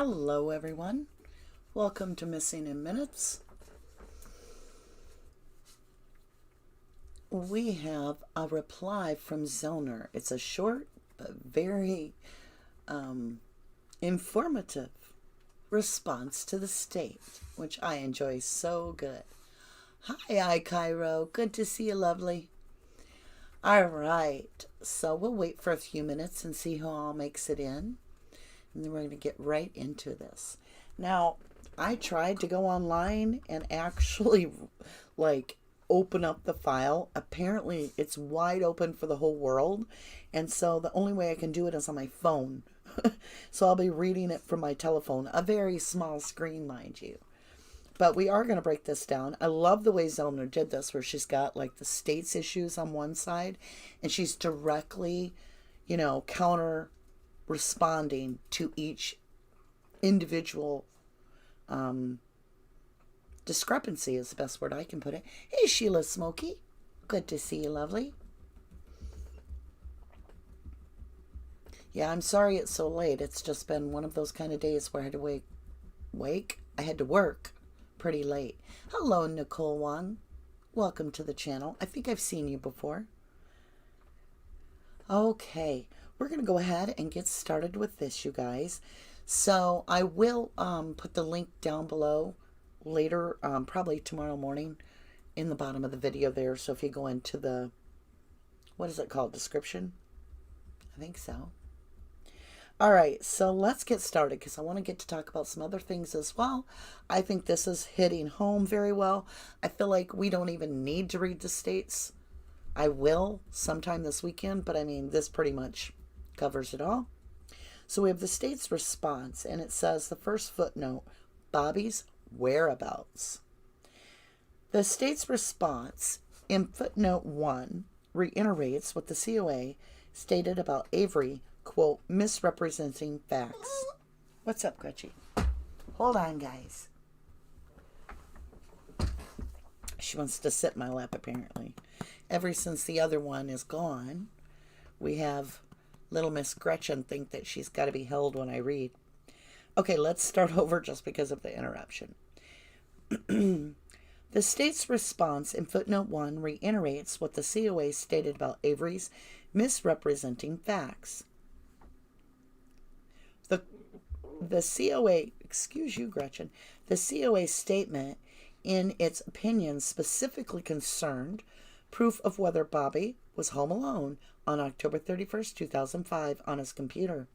Hello everyone, welcome to Missing in Minutes. We have a reply from Zellner. It's a short but very informative response to the state, which I enjoy so good. Hi, Cairo. Good to see you, lovely. All right, so we'll wait for a few minutes and see who all makes it in. And then we're going to get right into this. Now, I tried to go online and actually open up the file. Apparently, it's wide open for the whole world. And so the only way I can do it is on my phone. So I'll be reading it from my telephone. A very small screen, mind you. But we are going to break this down. I love the way Zellner did this, where she's got the state's issues on one side. And she's directly, counter responding to each individual discrepancy is the best word I can put it. Hey, Sheila Smokey. Good to see you, lovely. Yeah, I'm sorry it's so late. It's just been one of those kind of days where I had to I had to work pretty late. Hello, Nicole Wong. Welcome to the channel. I think I've seen you before. Okay. We're going to go ahead and get started with this, you guys. So I will put the link down below later, probably tomorrow morning, in the bottom of the video there. So if you go into the, what is it called, description? I think so. All right, so let's get started because I want to get to talk about some other things as well. I think this is hitting home very well. I feel like we don't even need to read the states. I will sometime this weekend, but I mean, this pretty much covers it all. So we have the state's response, and it says the first footnote, Bobby's whereabouts. The state's response in footnote 1 reiterates what the COA stated about Avery, quote, misrepresenting facts. What's up, Gretchen? Hold on, guys. She wants to sit in my lap, apparently. Ever since the other one is gone, we have little Miss Gretchen think that she's got to be held when I read. Okay, let's start over just because of the interruption. The state's response in footnote 1 reiterates what the COA stated about Avery's misrepresenting facts. The COA, excuse you, Gretchen, the COA statement in its opinion specifically concerned proof of whether Bobby was home alone on October 31st, 2005 on his computer.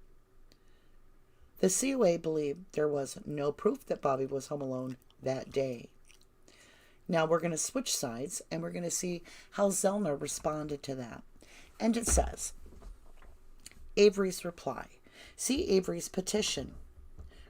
The COA believed there was no proof that Bobby was home alone that day. Now we're going to switch sides and we're going to see how Zellner responded to that. And it says, Avery's reply. See Avery's petition.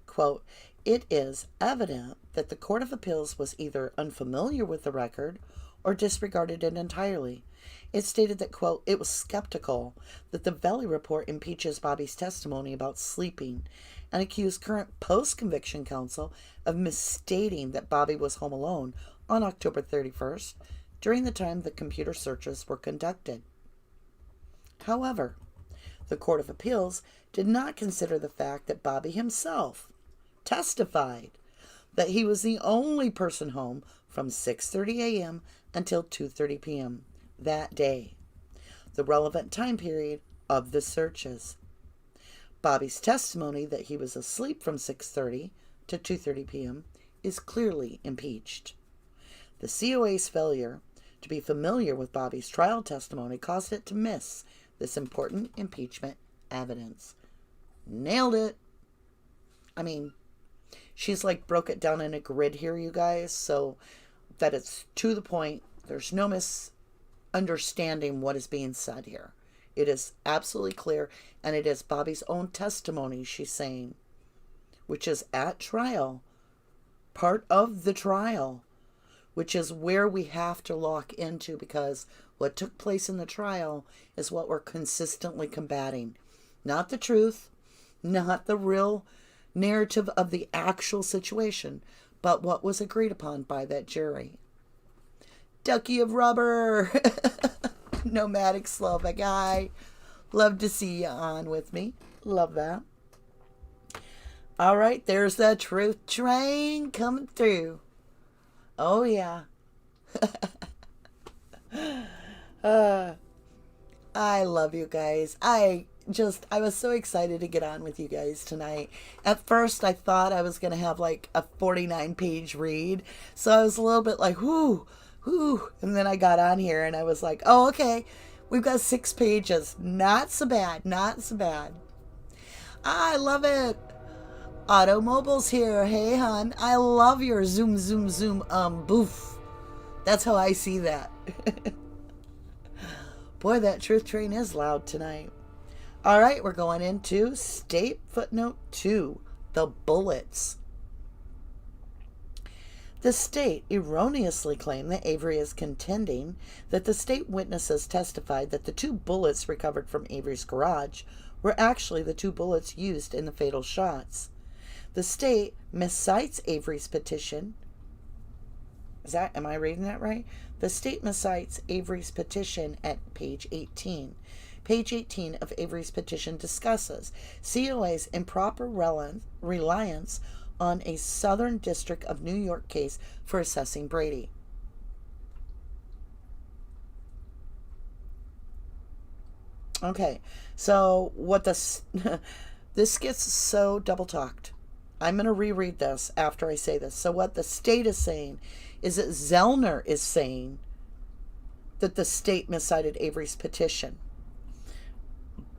Quote, it is evident that the Court of Appeals was either unfamiliar with the record or disregarded it entirely. It stated that, quote, it was skeptical that the Valley report impeaches Bobby's testimony about sleeping and accused current post-conviction counsel of misstating that Bobby was home alone on October 31st during the time the computer searches were conducted. However, the Court of Appeals did not consider the fact that Bobby himself testified that he was the only person home from 6:30 a.m. until 2:30 p.m. that day, the relevant time period of the searches. Bobby's testimony that he was asleep from 6:30 to 2:30 p.m. is clearly impeached. The COA's failure to be familiar with Bobby's trial testimony caused it to miss this important impeachment evidence. Nailed it. I mean, she's broke it down in a grid here, you guys, so that it's to the point. There's no misunderstanding what is being said here. It is absolutely clear, and it is Bobby's own testimony, she's saying, which is at trial, part of the trial, which is where we have to lock into, because what took place in the trial is what we're consistently combating. Not the truth, not the real narrative of the actual situation, but what was agreed upon by that jury. Ducky of rubber. Nomadic Slovak guy. Love to see you on with me. Love that. All right, there's the truth train coming through. Oh, yeah. I love you guys. I was so excited to get on with you guys tonight. At first, I thought I was going to have like a 49-page read. So I was a little bit like, whoo, whoo. And then I got on here and I was like, oh, okay. We've got 6 pages. Not so bad. Not so bad. I love it. Automobiles here. Hey, hon. I love your zoom, zoom, zoom, boof. That's how I see that. Boy, that truth train is loud tonight. All right, we're going into State Footnote 2, the bullets. The state erroneously claimed that Avery is contending that the state witnesses testified that the 2 bullets recovered from Avery's garage were actually the 2 bullets used in the fatal shots. The state miscites Avery's petition. Am I reading that right? The state miscites Avery's petition at page 18. Page 18 of Avery's petition discusses COA's improper reliance on a Southern District of New York case for assessing Brady. Okay, so what this gets so double talked. I'm going to reread this after I say this. So what the state is saying is that Zellner is saying that the state miscited Avery's petition.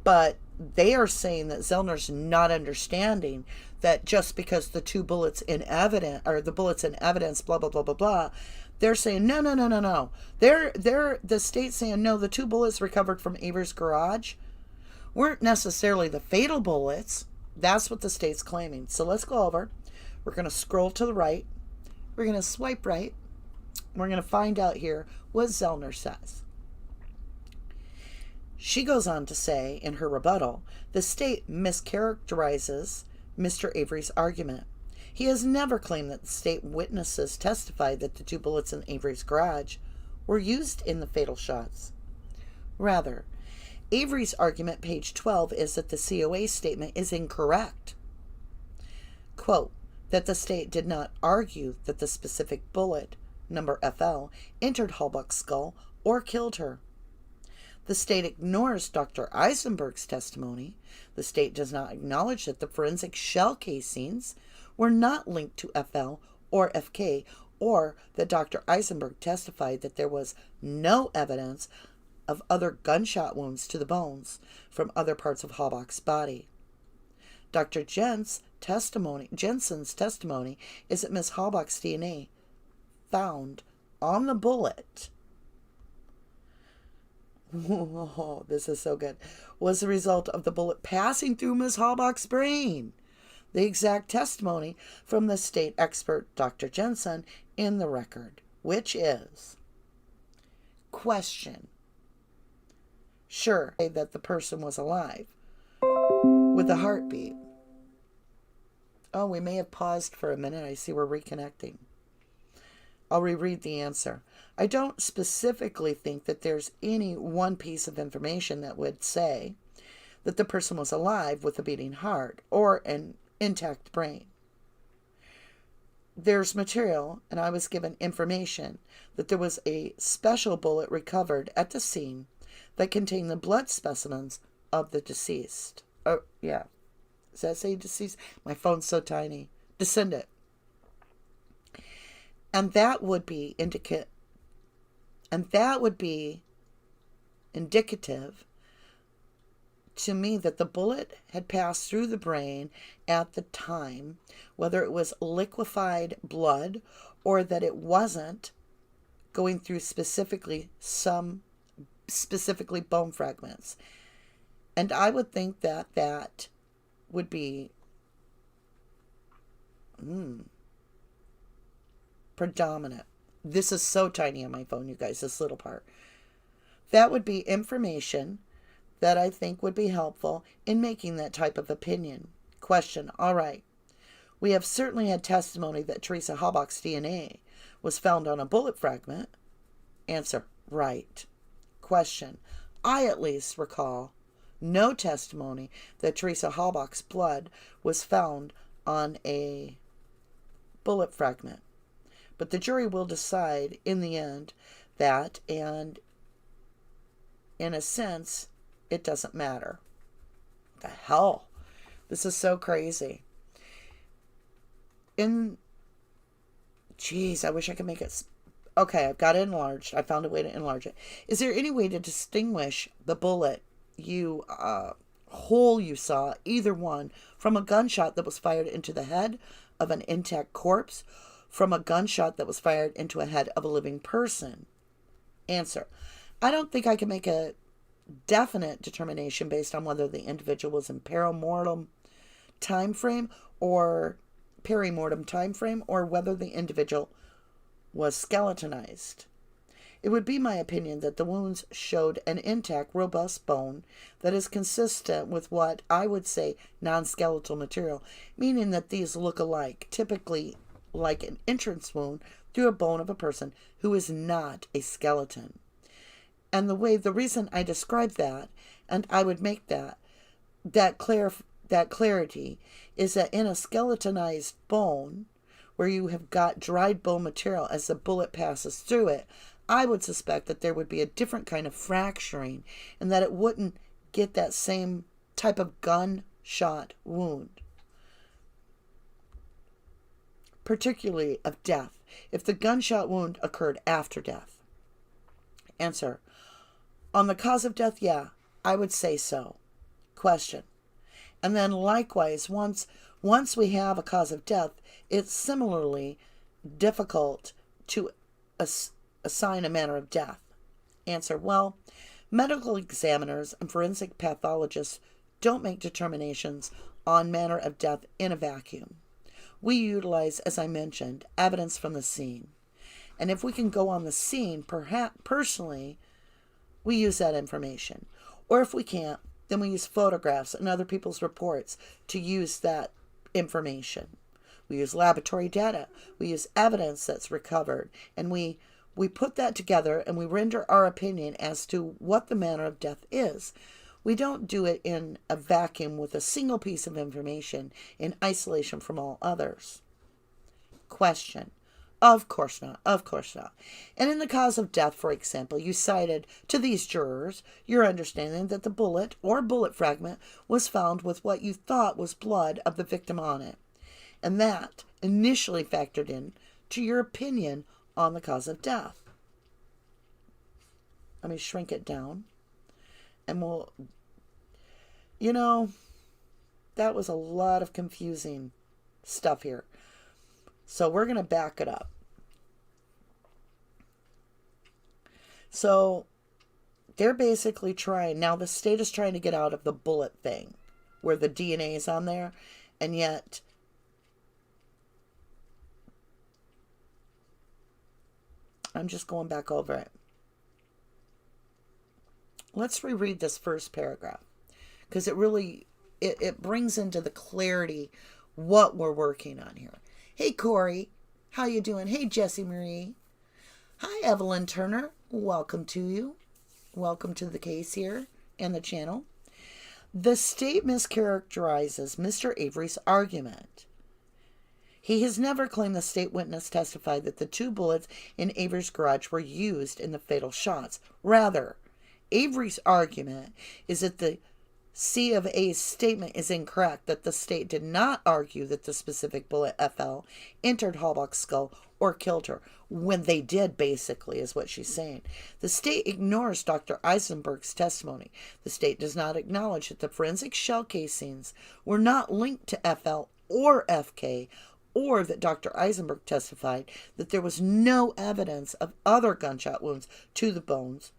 But they are saying that Zellner's not understanding that just because the 2 bullets in evidence, or the bullets in evidence, blah, blah, blah, blah, blah, they're saying, no. The state's saying, no, the 2 bullets recovered from Avery's garage weren't necessarily the fatal bullets. That's what the state's claiming. So let's go over. We're going to scroll to the right. We're going to swipe right. We're going to find out here what Zellner says. She goes on to say in her rebuttal, the state mischaracterizes Mr. Avery's argument. He has never claimed that the state witnesses testified that the 2 bullets in Avery's garage were used in the fatal shots. Rather, Avery's argument, page 12, is that the COA statement is incorrect. Quote, that the state did not argue that the specific bullet, number FL, entered Halbach's skull or killed her. The state ignores Dr. Eisenberg's testimony. The state does not acknowledge that the forensic shell casings were not linked to FL or FK, or that Dr. Eisenberg testified that there was no evidence of other gunshot wounds to the bones from other parts of Halbach's body. Dr. Jensen's testimony is that Ms. Halbach's DNA found on the bullet oh, this is so good, was the result of the bullet passing through Ms. Halbach's brain. The exact testimony from the state expert, Dr. Jensen, in the record, which is, question, sure, that the person was alive with a heartbeat. Oh, we may have paused for a minute. I see we're reconnecting. I'll reread the answer. I don't specifically think that there's any one piece of information that would say that the person was alive with a beating heart or an intact brain. There's material, and I was given information that there was a special bullet recovered at the scene that contained the blood specimens of the deceased. Oh, yeah. Does that say deceased? My phone's so tiny. Descendant. And that would be indicative to me that the bullet had passed through the brain at the time, whether it was liquefied blood or that it wasn't going through specifically bone fragments. And I would think that that would be predominant. This is so tiny on my phone, you guys, this little part. That would be information that I think would be helpful in making that type of opinion. Question, all right. We have certainly had testimony that Teresa Halbach's DNA was found on a bullet fragment. Answer, right. Question, I at least recall no testimony that Teresa Halbach's blood was found on a bullet fragment. But the jury will decide in the end that, and in a sense, it doesn't matter. The hell? This is so crazy. Geez, I wish I could make it. Okay, I've got it enlarged. I found a way to enlarge it. Is there any way to distinguish the bullet hole you saw, either one, from a gunshot that was fired into the head of an intact corpse, from a gunshot that was fired into a head of a living person? Answer: I don't think I can make a definite determination based on whether the individual was in perimortem time frame or whether the individual was skeletonized. It would be my opinion that the wounds showed an intact, robust bone that is consistent with what I would say non-skeletal material, meaning that these look alike, typically like an entrance wound through a bone of a person who is not a skeleton. And the reason I describe that, and I would make that clarity, is that in a skeletonized bone, where you have got dried bone material as the bullet passes through it, I would suspect that there would be a different kind of fracturing, and that it wouldn't get that same type of gunshot wound, particularly of death, if the gunshot wound occurred after death. Answer: on the cause of death, yeah, I would say so. Question: and then likewise, once we have a cause of death, it's similarly difficult to assign a manner of death. Answer: well, medical examiners and forensic pathologists don't make determinations on manner of death in a vacuum. We utilize, as I mentioned, evidence from the scene. And if we can go on the scene, perhaps personally, we use that information. Or if we can't, then we use photographs and other people's reports to use that information. We use laboratory data. We use evidence that's recovered. And we put that together and we render our opinion as to what the manner of death is. We don't do it in a vacuum with a single piece of information in isolation from all others. Question: of course not. Of course not. And in the cause of death, for example, you cited to these jurors your understanding that the bullet or bullet fragment was found with what you thought was blood of the victim on it. And that initially factored in to your opinion on the cause of death. Let me shrink it down. And that was a lot of confusing stuff here. So we're going to back it up. So they're basically now the state is trying to get out of the bullet thing, where the DNA is on there, and yet I'm just going back over it. Let's reread this first paragraph, because it really, it brings into the clarity what we're working on here. Hey, Corey. How you doing? Hey, Jessie Marie. Hi, Evelyn Turner. Welcome to you. Welcome to the case here and the channel. The state mischaracterizes Mr. Avery's argument. He has never claimed the state witness testified that the 2 bullets in Avery's garage were used in the fatal shots. Rather, Avery's argument is that the C of A's statement is incorrect, that the state did not argue that the specific bullet FL entered Halbach's skull or killed her, when they did, basically, is what she's saying. The state ignores Dr. Eisenberg's testimony. The state does not acknowledge that the forensic shell casings were not linked to FL or FK, or that Dr. Eisenberg testified that there was no evidence of other gunshot wounds to the bones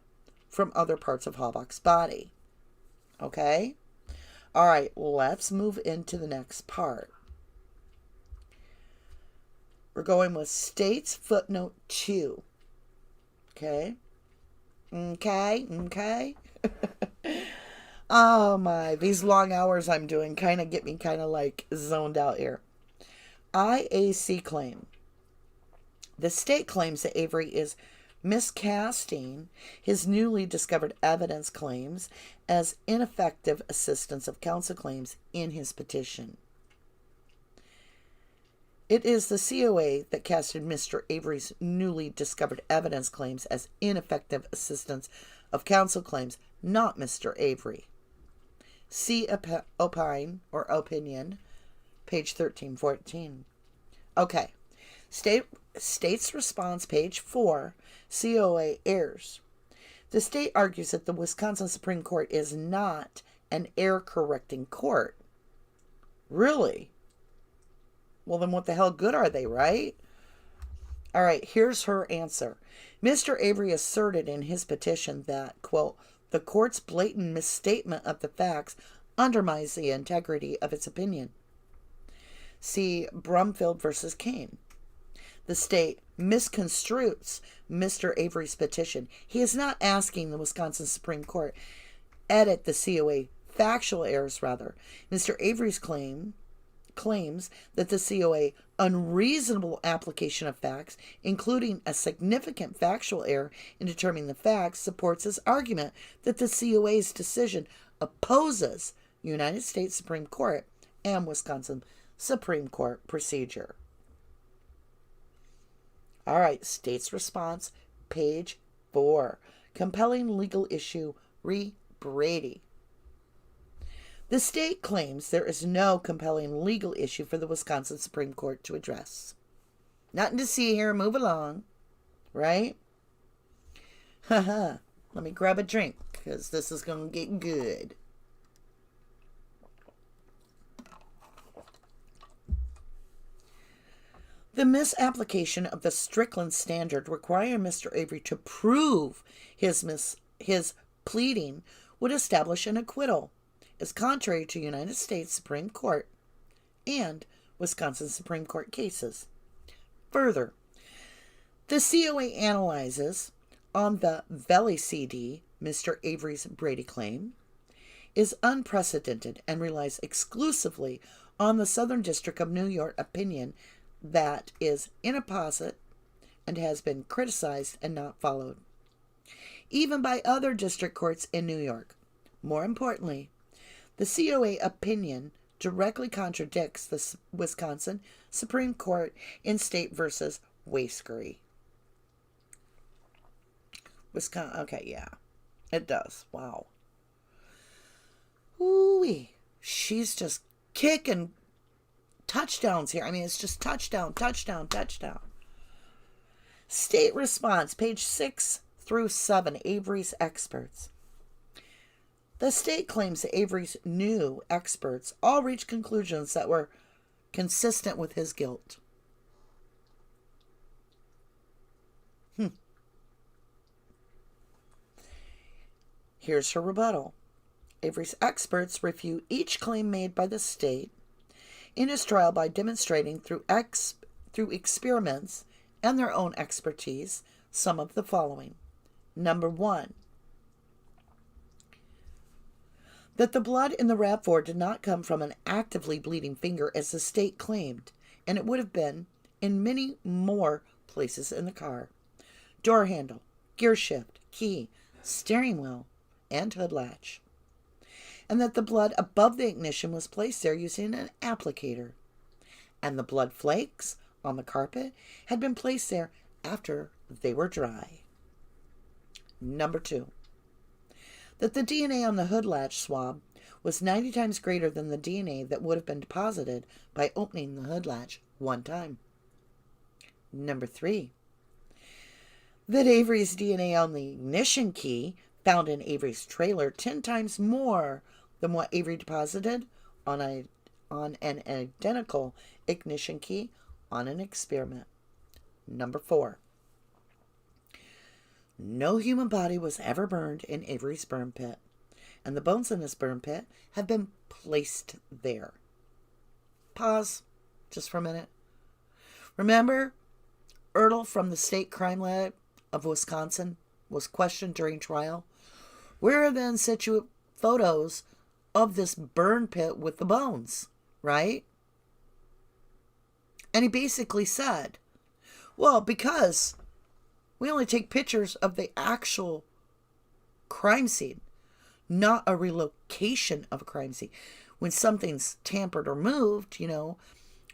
from other parts of Halbach's body. Okay? All right, let's move into the next part. We're going with state's footnote 2. Okay? Okay? Oh my, these long hours I'm doing kind of get me kind of like zoned out here. IAC claim. The state claims that Avery is miscasting his newly discovered evidence claims as ineffective assistance of counsel claims in his petition. It is the COA that casted Mr. Avery's newly discovered evidence claims as ineffective assistance of counsel claims, not Mr. Avery. See opine or opinion, page 1314. Okay. State's response, page 4, COA errors. The state argues that the Wisconsin Supreme Court is not an error-correcting court. Really? Well, then what the hell good are they, right? All right, here's her answer. Mr. Avery asserted in his petition that, quote, the court's blatant misstatement of the facts undermines the integrity of its opinion. See Brumfield versus Kane. The state misconstrues Mr. Avery's petition. He is not asking the Wisconsin Supreme Court edit the COA factual errors, rather. Mr. Avery's claims that the COA unreasonable application of facts, including a significant factual error in determining the facts, supports his argument that the COA's decision opposes United States Supreme Court and Wisconsin Supreme Court procedure. All right, state's response, page 4. Compelling legal issue, Brady. The state claims there is no compelling legal issue for the Wisconsin Supreme Court to address. Nothing to see here, move along, right? Haha, let me grab a drink, because this is going to get good. The misapplication of the Strickland standard requiring Mr. Avery to prove his pleading would establish an acquittal, is contrary to United States Supreme Court and Wisconsin Supreme Court cases. Further, the COA analyzes on the Valley CD, Mr. Avery's Brady claim, is unprecedented and relies exclusively on the Southern District of New York opinion that is inapposite and has been criticized and not followed, even by other district courts in New York. More importantly, the COA opinion directly contradicts the Wisconsin Supreme Court in State versus Waskery. Wisconsin, okay, yeah, it does. Wow. Ooh-wee. She's just kicking touchdowns here. I mean, it's just touchdown, touchdown, touchdown. State response, page 6 through 7, Avery's experts. The state claims that Avery's new experts all reached conclusions that were consistent with his guilt. Here's her rebuttal. Avery's experts refute each claim made by the state in his trial by demonstrating through experiments and their own expertise some of the following. Number 1, that the blood in the RAV4 did not come from an actively bleeding finger as the state claimed, and it would have been in many more places in the car. Door handle, gear shift, key, steering wheel, and hood latch. And that the blood above the ignition was placed there using an applicator, and the blood flakes on the carpet had been placed there after they were dry. Number 2, that the DNA on the hood latch swab was 90 times greater than the DNA that would have been deposited by opening the hood latch one time. Number 3, that Avery's DNA on the ignition key found in Avery's trailer 10 times more than what Avery deposited on an identical ignition key on an experiment. Number 4, no human body was ever burned in Avery's burn pit, and the bones in this burn pit have been placed there. Pause just for a minute. Remember, Ertl from the State Crime Lab of Wisconsin was questioned during trial? Where are the in situ photos of this burn pit with the bones, right? And he basically said, well, because we only take pictures of the actual crime scene, not a relocation of a crime scene. When something's tampered or moved,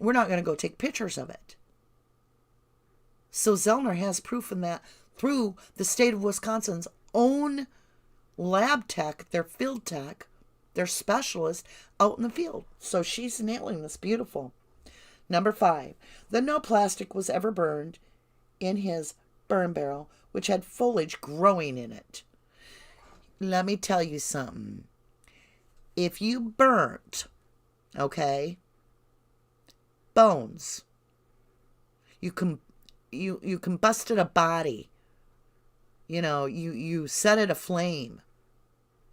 we're not going to go take pictures of it. So Zellner has proof in that through the state of Wisconsin's own lab tech, their field tech, their specialist out in the field. So she's nailing this. Beautiful. Number 5, that no plastic was ever burned in his burn barrel, which had foliage growing in it. Let me tell you something. If you burnt, okay, bones, you combusted a body, you set it aflame.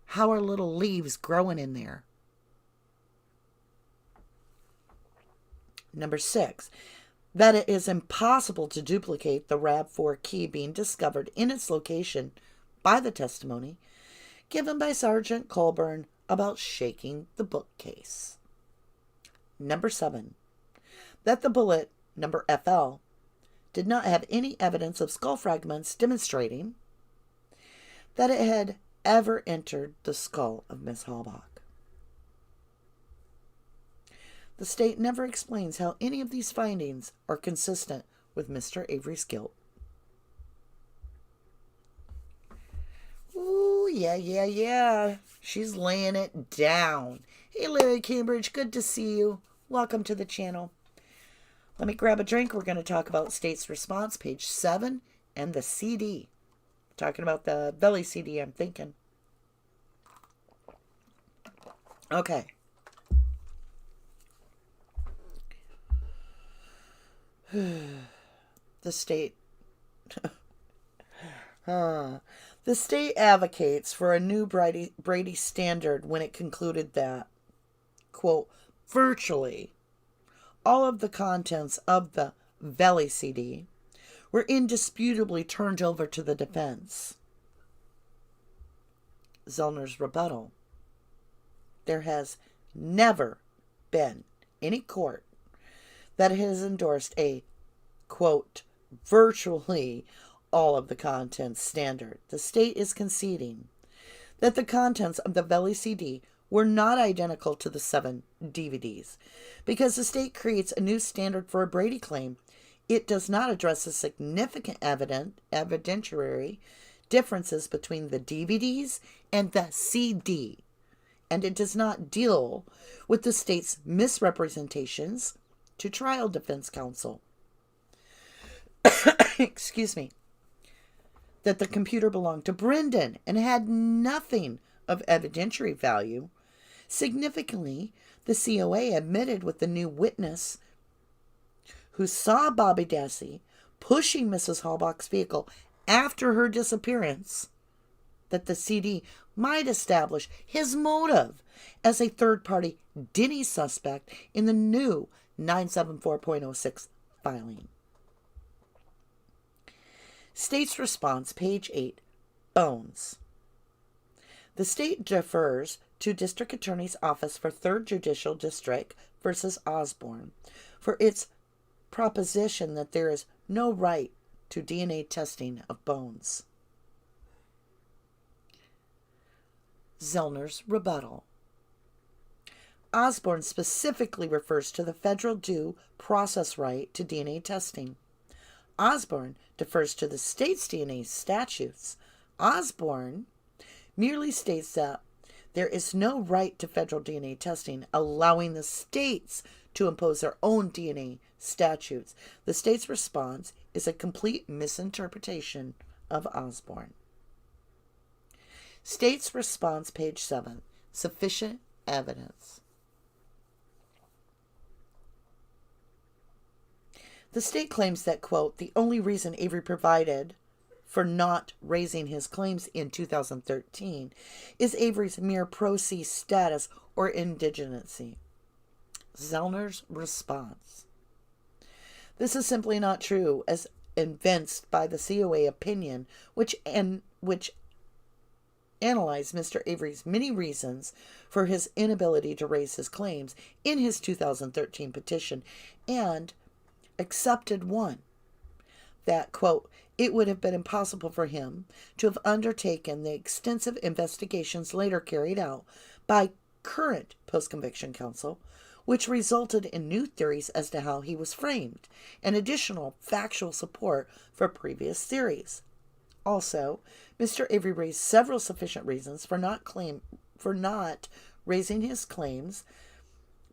How are little leaves growing in there? Number 6, that it is impossible to duplicate the RAV4 key being discovered in its location by the testimony given by Sergeant Colburn about shaking the bookcase. Number 7, that the bullet, number FL, did not have any evidence of skull fragments demonstrating that it had ever entered the skull of Miss Halbach. The state never explains how any of these findings are consistent with Mr. Avery's guilt. Ooh, yeah. She's laying it down. Hey, Larry Cambridge, good to see you. Welcome to the channel. Let me grab a drink. We're going to talk about state's response, page 7, and the CD. Talking about the Valley CD, I'm thinking. Okay. The state the state advocates for a new Brady standard when it concluded that, quote, virtually all of the contents of the Valley CD were indisputably turned over to the defense. Zellner's rebuttal. There has never been any court that has endorsed a, quote, virtually all of the contents standard. The state is conceding that the contents of the Valley CD were not identical to the 7 DVDs. Because the state creates a new standard for a Brady claim, it does not address the significant evidentiary differences between the DVDs and the CD. And it does not deal with the state's misrepresentations to trial defense counsel. Excuse me. That the computer belonged to Brendan and had nothing of evidentiary value. Significantly, the COA admitted with the new witness who saw Bobby Dassey pushing Mrs. Halbach's vehicle after her disappearance that the CD might establish his motive as a third-party Denny suspect in the new 974.06 filing. State's response, page 8, Bones. The state defers to District Attorney's Office for 3rd Judicial District versus Osborne for its proposition that there is no right to DNA testing of bones. Zellner's rebuttal. Osborne specifically refers to the federal due process right to DNA testing. Osborne defers to the state's DNA statutes. Osborne merely states that there is no right to federal DNA testing, allowing the states to impose their own DNA statutes. The state's response is a complete misinterpretation of Osborne. State's response, page 7, sufficient evidence. The state claims that, quote, the only reason Avery provided for not raising his claims in 2013 is Avery's mere pro se status or indigenacy. Zellner's response. This is simply not true, as evinced by the COA opinion, which analyzed Mr. Avery's many reasons for his inability to raise his claims in his 2013 petition and accepted one, that, quote, it would have been impossible for him to have undertaken the extensive investigations later carried out by current post-conviction counsel which resulted in new theories as to how he was framed and additional factual support for previous theories. Also, Mr. Avery raised several sufficient reasons for not raising his claims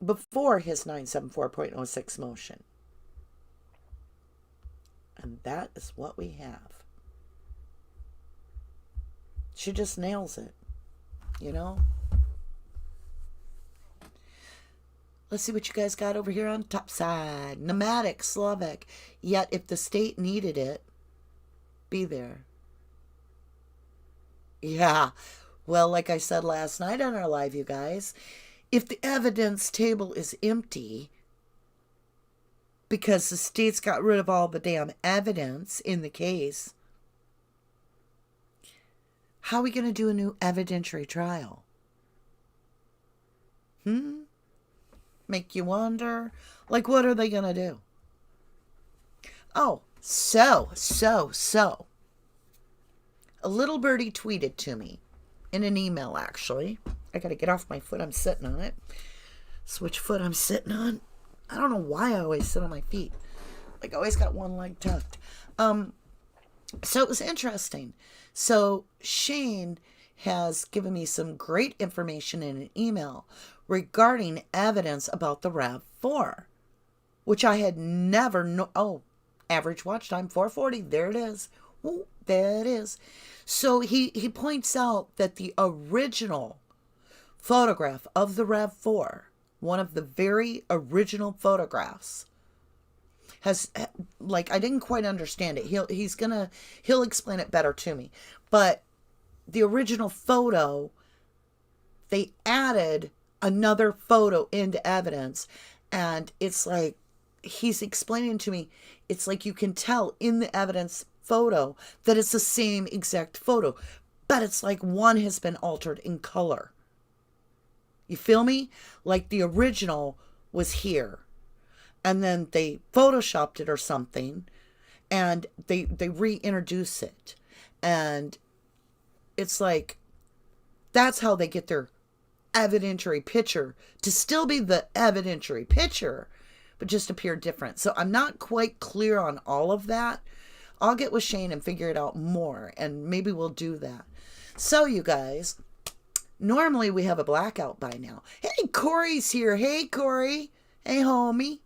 before his 974.06 motion. And that is what we have. She just nails it, you know? Let's see what you guys got over here on top side. Pneumatic, Slovak. Yet if the state needed it, be there. Yeah. Well, like I said last night on our live, you guys, if the evidence table is empty because the state's got rid of all the damn evidence in the case, how are we going to do a new evidentiary trial? Make you wonder, like, what are they going to do? Oh, so. A little birdie tweeted to me in an email, actually. I got to get off my foot. I'm sitting on it. Switch foot I'm sitting on. I don't know why I always sit on my feet. Like, I always got one leg tucked. So it was interesting. So Shane has given me some great information in an email regarding evidence about the RAV4, which I had never known. Oh, average watch time 440. There it is. Ooh, there it is. So he points out that the original photograph of the RAV4, one of the very original photographs, has, like, I didn't quite understand it. He'll explain it better to me. But the original photo, they added another photo into evidence, and it's like, he's explaining to me, it's like you can tell in the evidence photo that it's the same exact photo, but it's like one has been altered in color. You feel me? Like the original was here, and then they photoshopped it or something, and they reintroduce it, and it's like, that's how they get their evidentiary picture to still be the evidentiary picture, but just appear different. So I'm not quite clear on all of that. I'll get with Shane and figure it out more, and maybe we'll do that. So, you guys, normally we have a blackout by now. Hey, Corey's here. Hey, Corey. Hey, homie.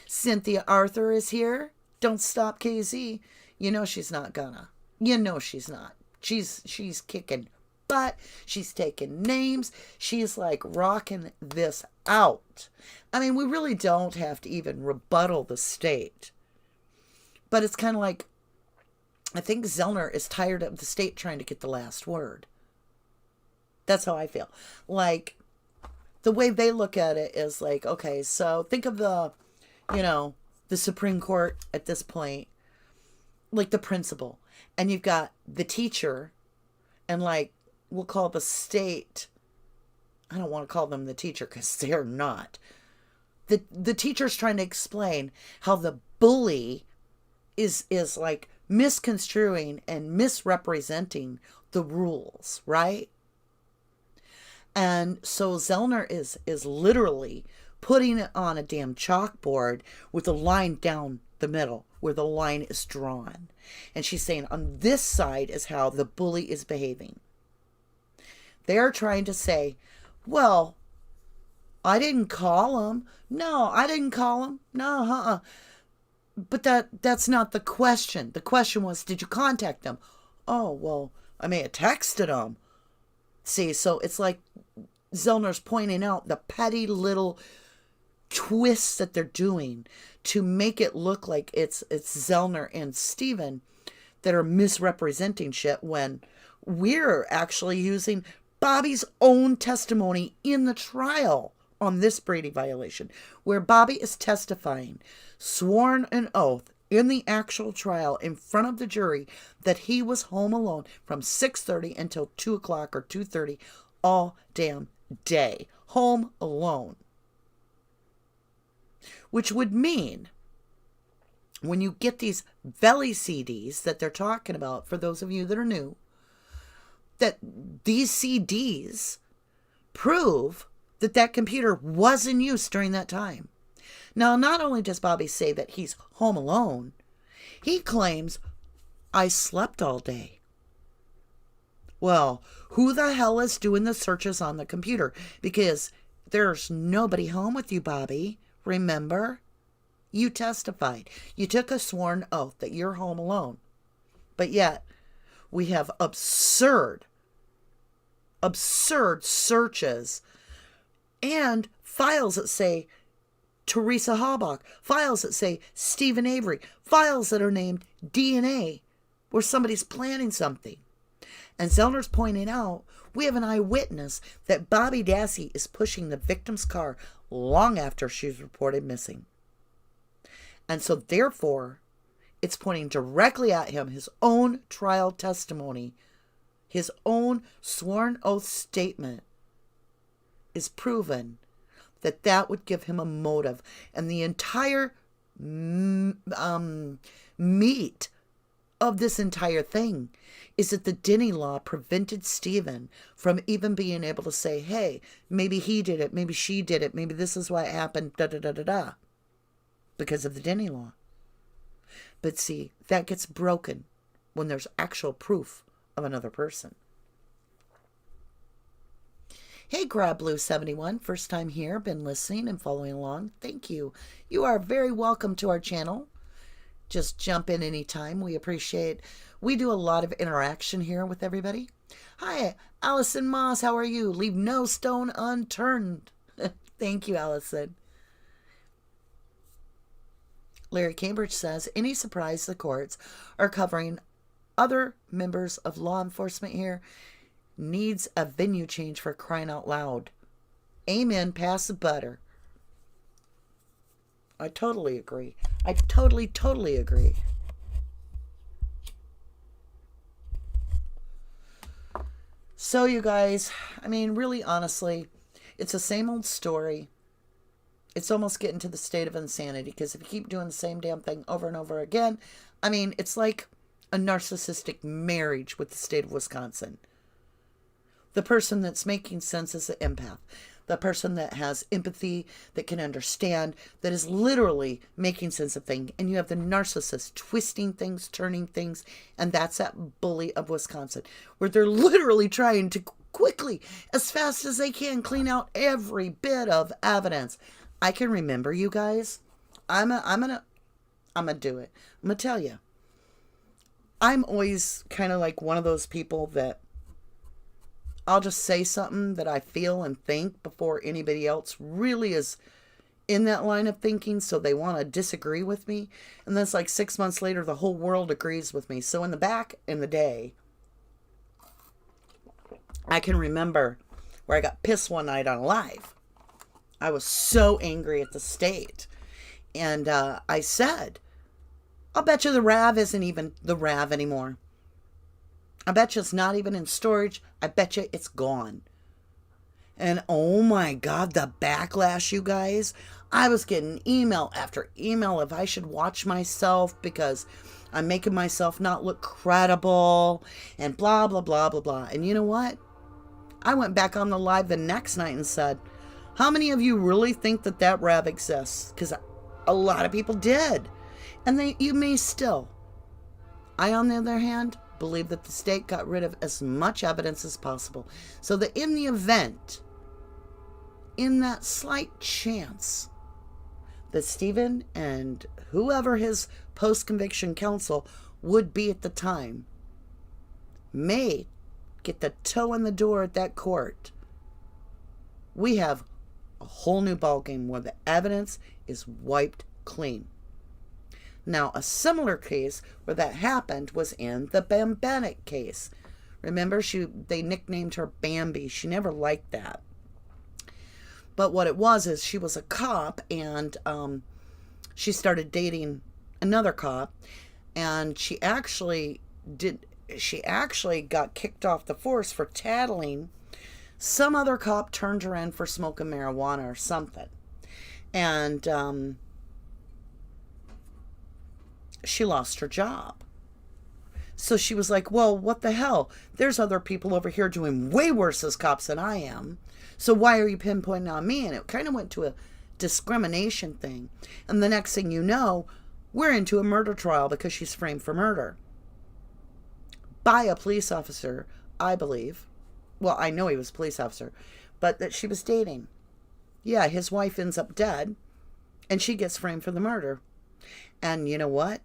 Cynthia Arthur is here. Don't stop, KZ. You know she's not gonna. You know she's not. She's kicking butt. She's taking names. She's like rocking this out. I mean, we really don't have to even rebuttal the state. But it's kind of like, I think Zellner is tired of the state trying to get the last word. That's how I feel. Like, the way they look at it is like, okay, so think of the Supreme Court at this point, like the principal. And you've got the teacher, and like, we'll call the state, I don't want to call them the teacher because they're not. The teacher's trying to explain how the bully is like misconstruing and misrepresenting the rules, right? And so Zellner is literally putting it on a damn chalkboard with a line down the middle where the line is drawn. And she's saying on this side is how the bully is behaving. They're trying to say, well, I didn't call him. No, I didn't call him. No, But that's not the question. The question was, did you contact them? Oh, well, I may have texted them. See, so it's like Zellner's pointing out the petty little twists that they're doing to make it look like it's Zellner and Steven that are misrepresenting shit when we're actually using Bobby's own testimony in the trial on this Brady violation, where Bobby is testifying, sworn an oath in the actual trial in front of the jury that he was home alone from 6:30 until 2 o'clock or 2:30 all damn day. Home alone. Which would mean, when you get these Valley CDs that they're talking about, for those of you that are new, that these CDs prove that that computer was in use during that time. Now, not only does Bobby say that he's home alone, he claims, I slept all day. Well, who the hell is doing the searches on the computer? Because there's nobody home with you, Bobby. Remember? You testified. You took a sworn oath that you're home alone. But yet, we have absurd searches and files that say Teresa Habach, files that say Stephen Avery, files that are named DNA, where somebody's planning something. And Zellner's pointing out, we have an eyewitness that Bobby Dassey is pushing the victim's car long after she's reported missing. And so therefore, it's pointing directly at him, his own trial testimony, his own sworn oath statement is proven that that would give him a motive. And the entire meat of this entire thing is that the Denny law prevented Stephen from even being able to say, hey, maybe he did it, maybe she did it, maybe this is what happened, da-da-da-da-da, because of the Denny law. But see, that gets broken when there's actual proof of another person. Hey, GrabBlue71, first time here, been listening and following along. Thank you. You are very welcome to our channel. Just jump in anytime. We appreciate. We do a lot of interaction here with everybody. Hi, Allison Moss. How are you? Leave no stone unturned. Thank you, Allison. Larry Cambridge says, any surprise the courts are covering other members of law enforcement here? Needs a venue change for crying out loud. Amen. Pass the butter. I totally agree. I totally agree. So you guys, I mean, really honestly, it's the same old story. It's almost getting to the state of insanity, because if you keep doing the same damn thing over and over again, I mean, it's like a narcissistic marriage with the state of Wisconsin. The person that's making sense is the empath. The person that has empathy, that can understand, that is literally making sense of things. And you have the narcissist twisting things, turning things. And that's that bully of Wisconsin, where they're literally trying to quickly, as fast as they can, clean out every bit of evidence. I can remember, you guys. I'm gonna do it. I'm gonna tell you. I'm always kind of like one of those people that I'll just say something that I feel and think before anybody else really is in that line of thinking, so they want to disagree with me. And then it's like 6 months later, the whole world agrees with me. So in the day, I can remember where I got pissed one night on a live. I was so angry at the state. And I said, I'll bet you the RAV isn't even the RAV anymore. I bet you it's not even in storage. I bet you it's gone. And oh my God, the backlash, you guys. I was getting email after email if I should watch myself because I'm making myself not look credible and blah, blah, blah, blah, blah. And you know what? I went back on the live the next night and said, how many of you really think that that RAV exists? Because a lot of people did. And you may still. I, on the other hand, believe that the state got rid of as much evidence as possible, so that in the event, in that slight chance that Stephen and whoever his post-conviction counsel would be at the time may get the toe in the door at that court, we have a whole new ballgame where the evidence is wiped clean. Now, a similar case where that happened was in the Bembenek case. Remember, they nicknamed her Bambi. She never liked that. But what it was is she was a cop, and she started dating another cop, and she actually got kicked off the force for tattling. Some other cop turned her in for smoking marijuana or something. And she lost her job. So she was like, well, what the hell? There's other people over here doing way worse as cops than I am. So why are you pinpointing on me? And it kind of went to a discrimination thing. And the next thing you know, we're into a murder trial because she's framed for murder by a police officer, I believe. Well, I know he was a police officer, but that she was dating. Yeah, his wife ends up dead, and she gets framed for the murder. And you know what?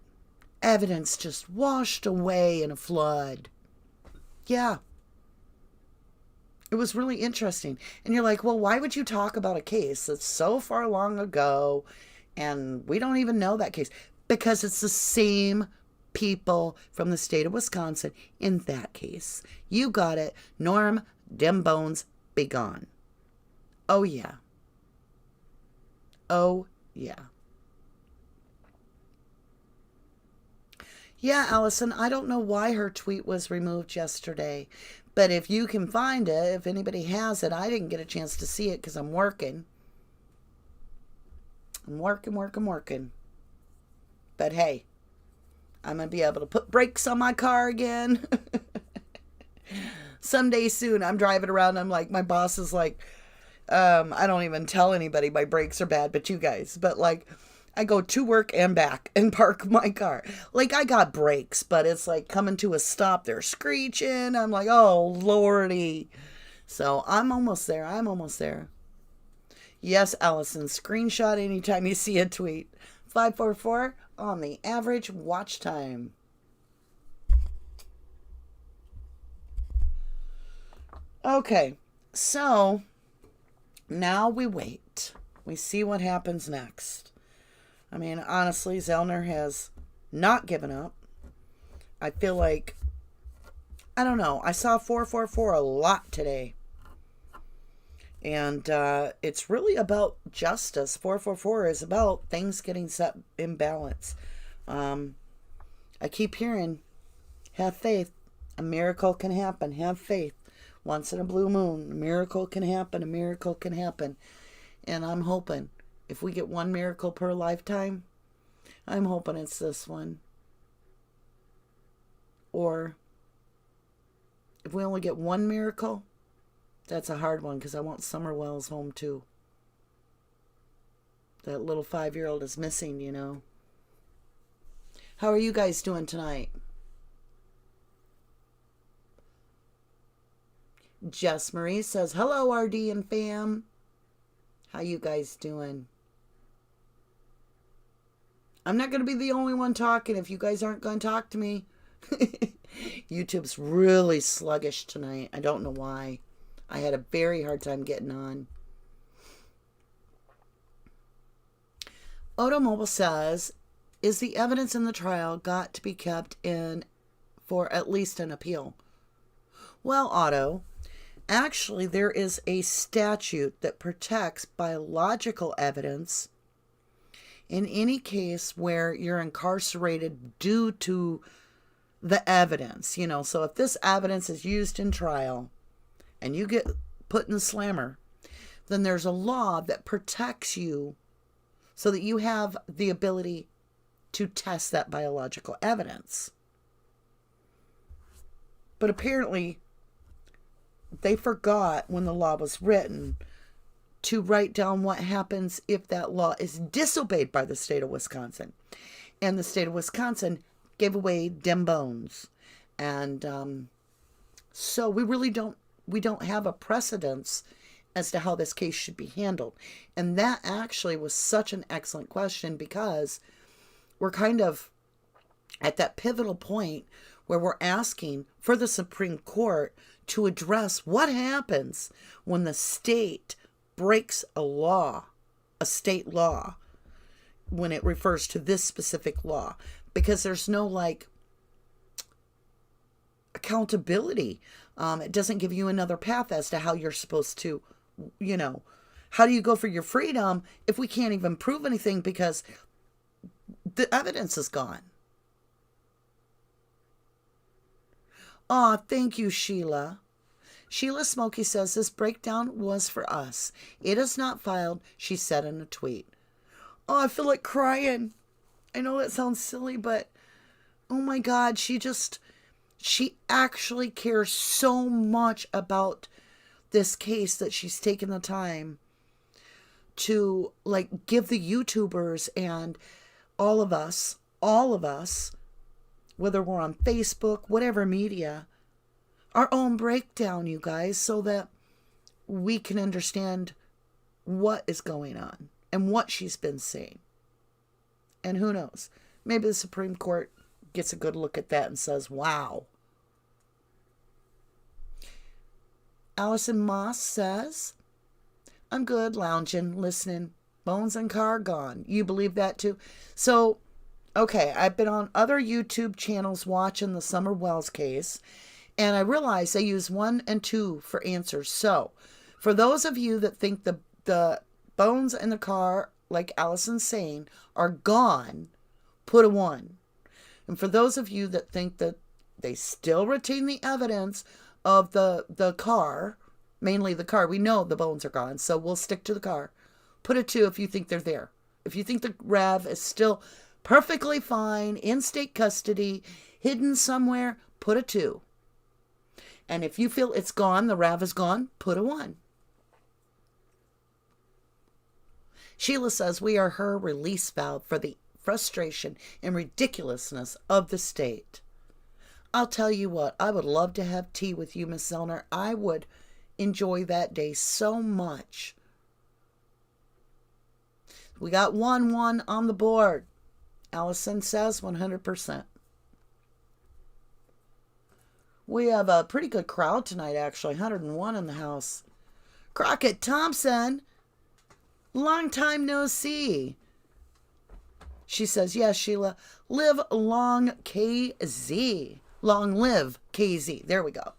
Evidence just washed away in a flood. Yeah. It was really interesting. And you're like, well, why would you talk about a case that's so far long ago and we don't even know that case? Because it's the same people from the state of Wisconsin in that case. You got it. Norm, dem bones, be gone. Oh, yeah. Oh, yeah. Yeah, Allison, I don't know why her tweet was removed yesterday. But if you can find it, if anybody has it, I didn't get a chance to see it because I'm working. I'm working. But hey, I'm going to be able to put brakes on my car again. Someday soon, I'm driving around. I'm like, my boss is like, I don't even tell anybody my brakes are bad, but you guys. But like, I go to work and back and park my car. Like, I got brakes, but it's like coming to a stop. They're screeching. I'm like, oh, Lordy. So I'm almost there. Yes, Allison, screenshot anytime you see a tweet. 544 on the average watch time. Okay, so now we wait. We see what happens next. I mean, honestly, Zellner has not given up. I feel like, I don't know, I saw 444 a lot today. And it's really about justice. 444 is about things getting set in balance. I keep hearing, have faith. A miracle can happen. Have faith. Once in a blue moon, a miracle can happen. A miracle can happen. And I'm hoping, if we get one miracle per lifetime, I'm hoping it's this one. Or if we only get one miracle, that's a hard one because I want Summer Wells home too. That little 5-year-old is missing, you know. How are you guys doing tonight? Jess Marie says, hello, RD and fam. How you guys doing? I'm not going to be the only one talking if you guys aren't going to talk to me. YouTube's really sluggish tonight. I don't know why. I had a very hard time getting on. Automobile says, is the evidence in the trial got to be kept in for at least an appeal? Well, Otto, actually there is a statute that protects biological evidence in any case where you're incarcerated due to the evidence. You know, so if this evidence is used in trial and you get put in the slammer, then there's a law that protects you so that you have the ability to test that biological evidence. But apparently, they forgot when the law was written to write down what happens if that law is disobeyed by the state of Wisconsin. And the state of Wisconsin gave away dem bones. And so we don't have a precedence as to how this case should be handled. And that actually was such an excellent question because we're kind of at that pivotal point where we're asking for the Supreme Court to address what happens when the state breaks a law, a state law, when it refers to this specific law, because there's no accountability. It doesn't give you another path as to how you're supposed to, how do you go for your freedom if we can't even prove anything because the evidence is gone? Aw, thank you, Sheila. Sheila Smokey says this breakdown was for us. It is not filed, she said in a tweet. Oh, I feel like crying. I know that sounds silly, but oh my God, she actually cares so much about this case that she's taken the time to like give the YouTubers and all of us, whether we're on Facebook, whatever media, our own breakdown, you guys, so that we can understand what is going on and what she's been saying. And who knows? Maybe the Supreme Court gets a good look at that and says, wow. Allison Moss says, I'm good, lounging, listening. Bones and car gone. You believe that too? So, okay, I've been on other YouTube channels watching the Summer Wells case, and I realize they use 1 and 2 for answers. So, for those of you that think the bones in the car, like Allison's saying, are gone, put a 1. And for those of you that think that they still retain the evidence of the car, mainly the car, we know the bones are gone, so we'll stick to the car. Put a 2 if you think they're there. If you think the Rev is still perfectly fine, in state custody, hidden somewhere, put a 2. And if you feel it's gone, the Rev is gone, put a 1. Sheila says we are her release valve for the frustration and ridiculousness of the state. I'll tell you what, I would love to have tea with you, Miss Zellner. I would enjoy that day so much. We got 1-1 on the board. Allison says 100%. We have a pretty good crowd tonight, actually. 101 in the house. Crockett Thompson, long time no see. She says, yes, Sheila, live long KZ. Long live KZ. There we go.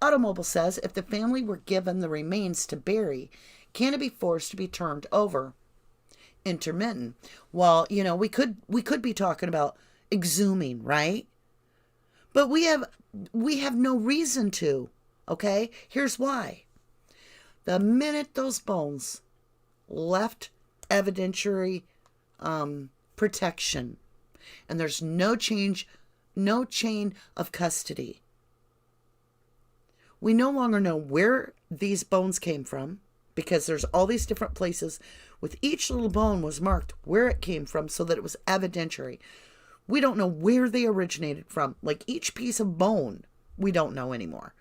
Automobile says, if the family were given the remains to bury, can it be forced to be turned over? Intermittent. Well, you know, we could be talking about exhuming, right? But we have no reason to, okay? Here's why. The minute those bones left evidentiary protection, and there's no chain of custody, we no longer know where these bones came from, because there's all these different places with each little bone was marked where it came from so that it was evidentiary. We don't know where they originated from. Like each piece of bone, we don't know anymore.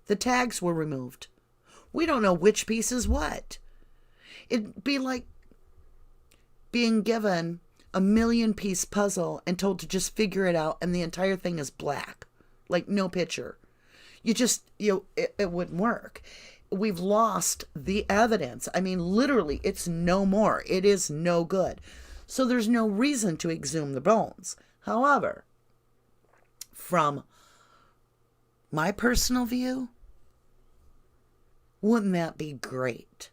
The tags were removed. We don't know which piece is what. It'd be like being given a 1,000,000-piece puzzle and told to just figure it out, and the entire thing is black. Like no picture. It wouldn't work. We've lost the evidence. I mean, literally, it's no more. It is no good. So there's no reason to exhume the bones. However, from my personal view, wouldn't that be great?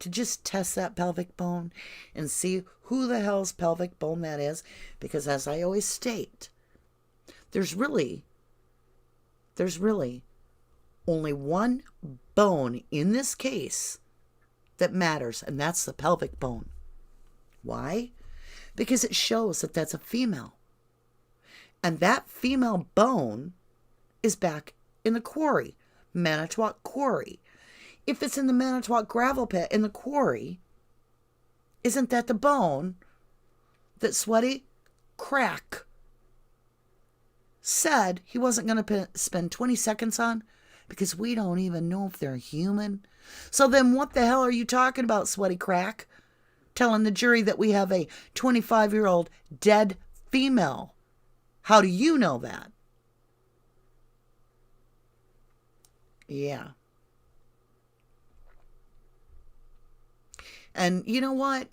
To just test that pelvic bone and see who the hell's pelvic bone that is. Because as I always state, there's really only one bone in this case that matters, and that's the pelvic bone. Why? Because it shows that that's a female. And that female bone is back in the quarry, Manitowoc quarry. If it's in the Manitowoc gravel pit in the quarry, isn't that the bone that Sweaty Crack said he wasn't going to spend 20 seconds on? Because we don't even know if they're human. So then what the hell are you talking about, Sweaty Crack? Telling the jury that we have a 25-year-old dead female. How do you know that? Yeah. And you know what?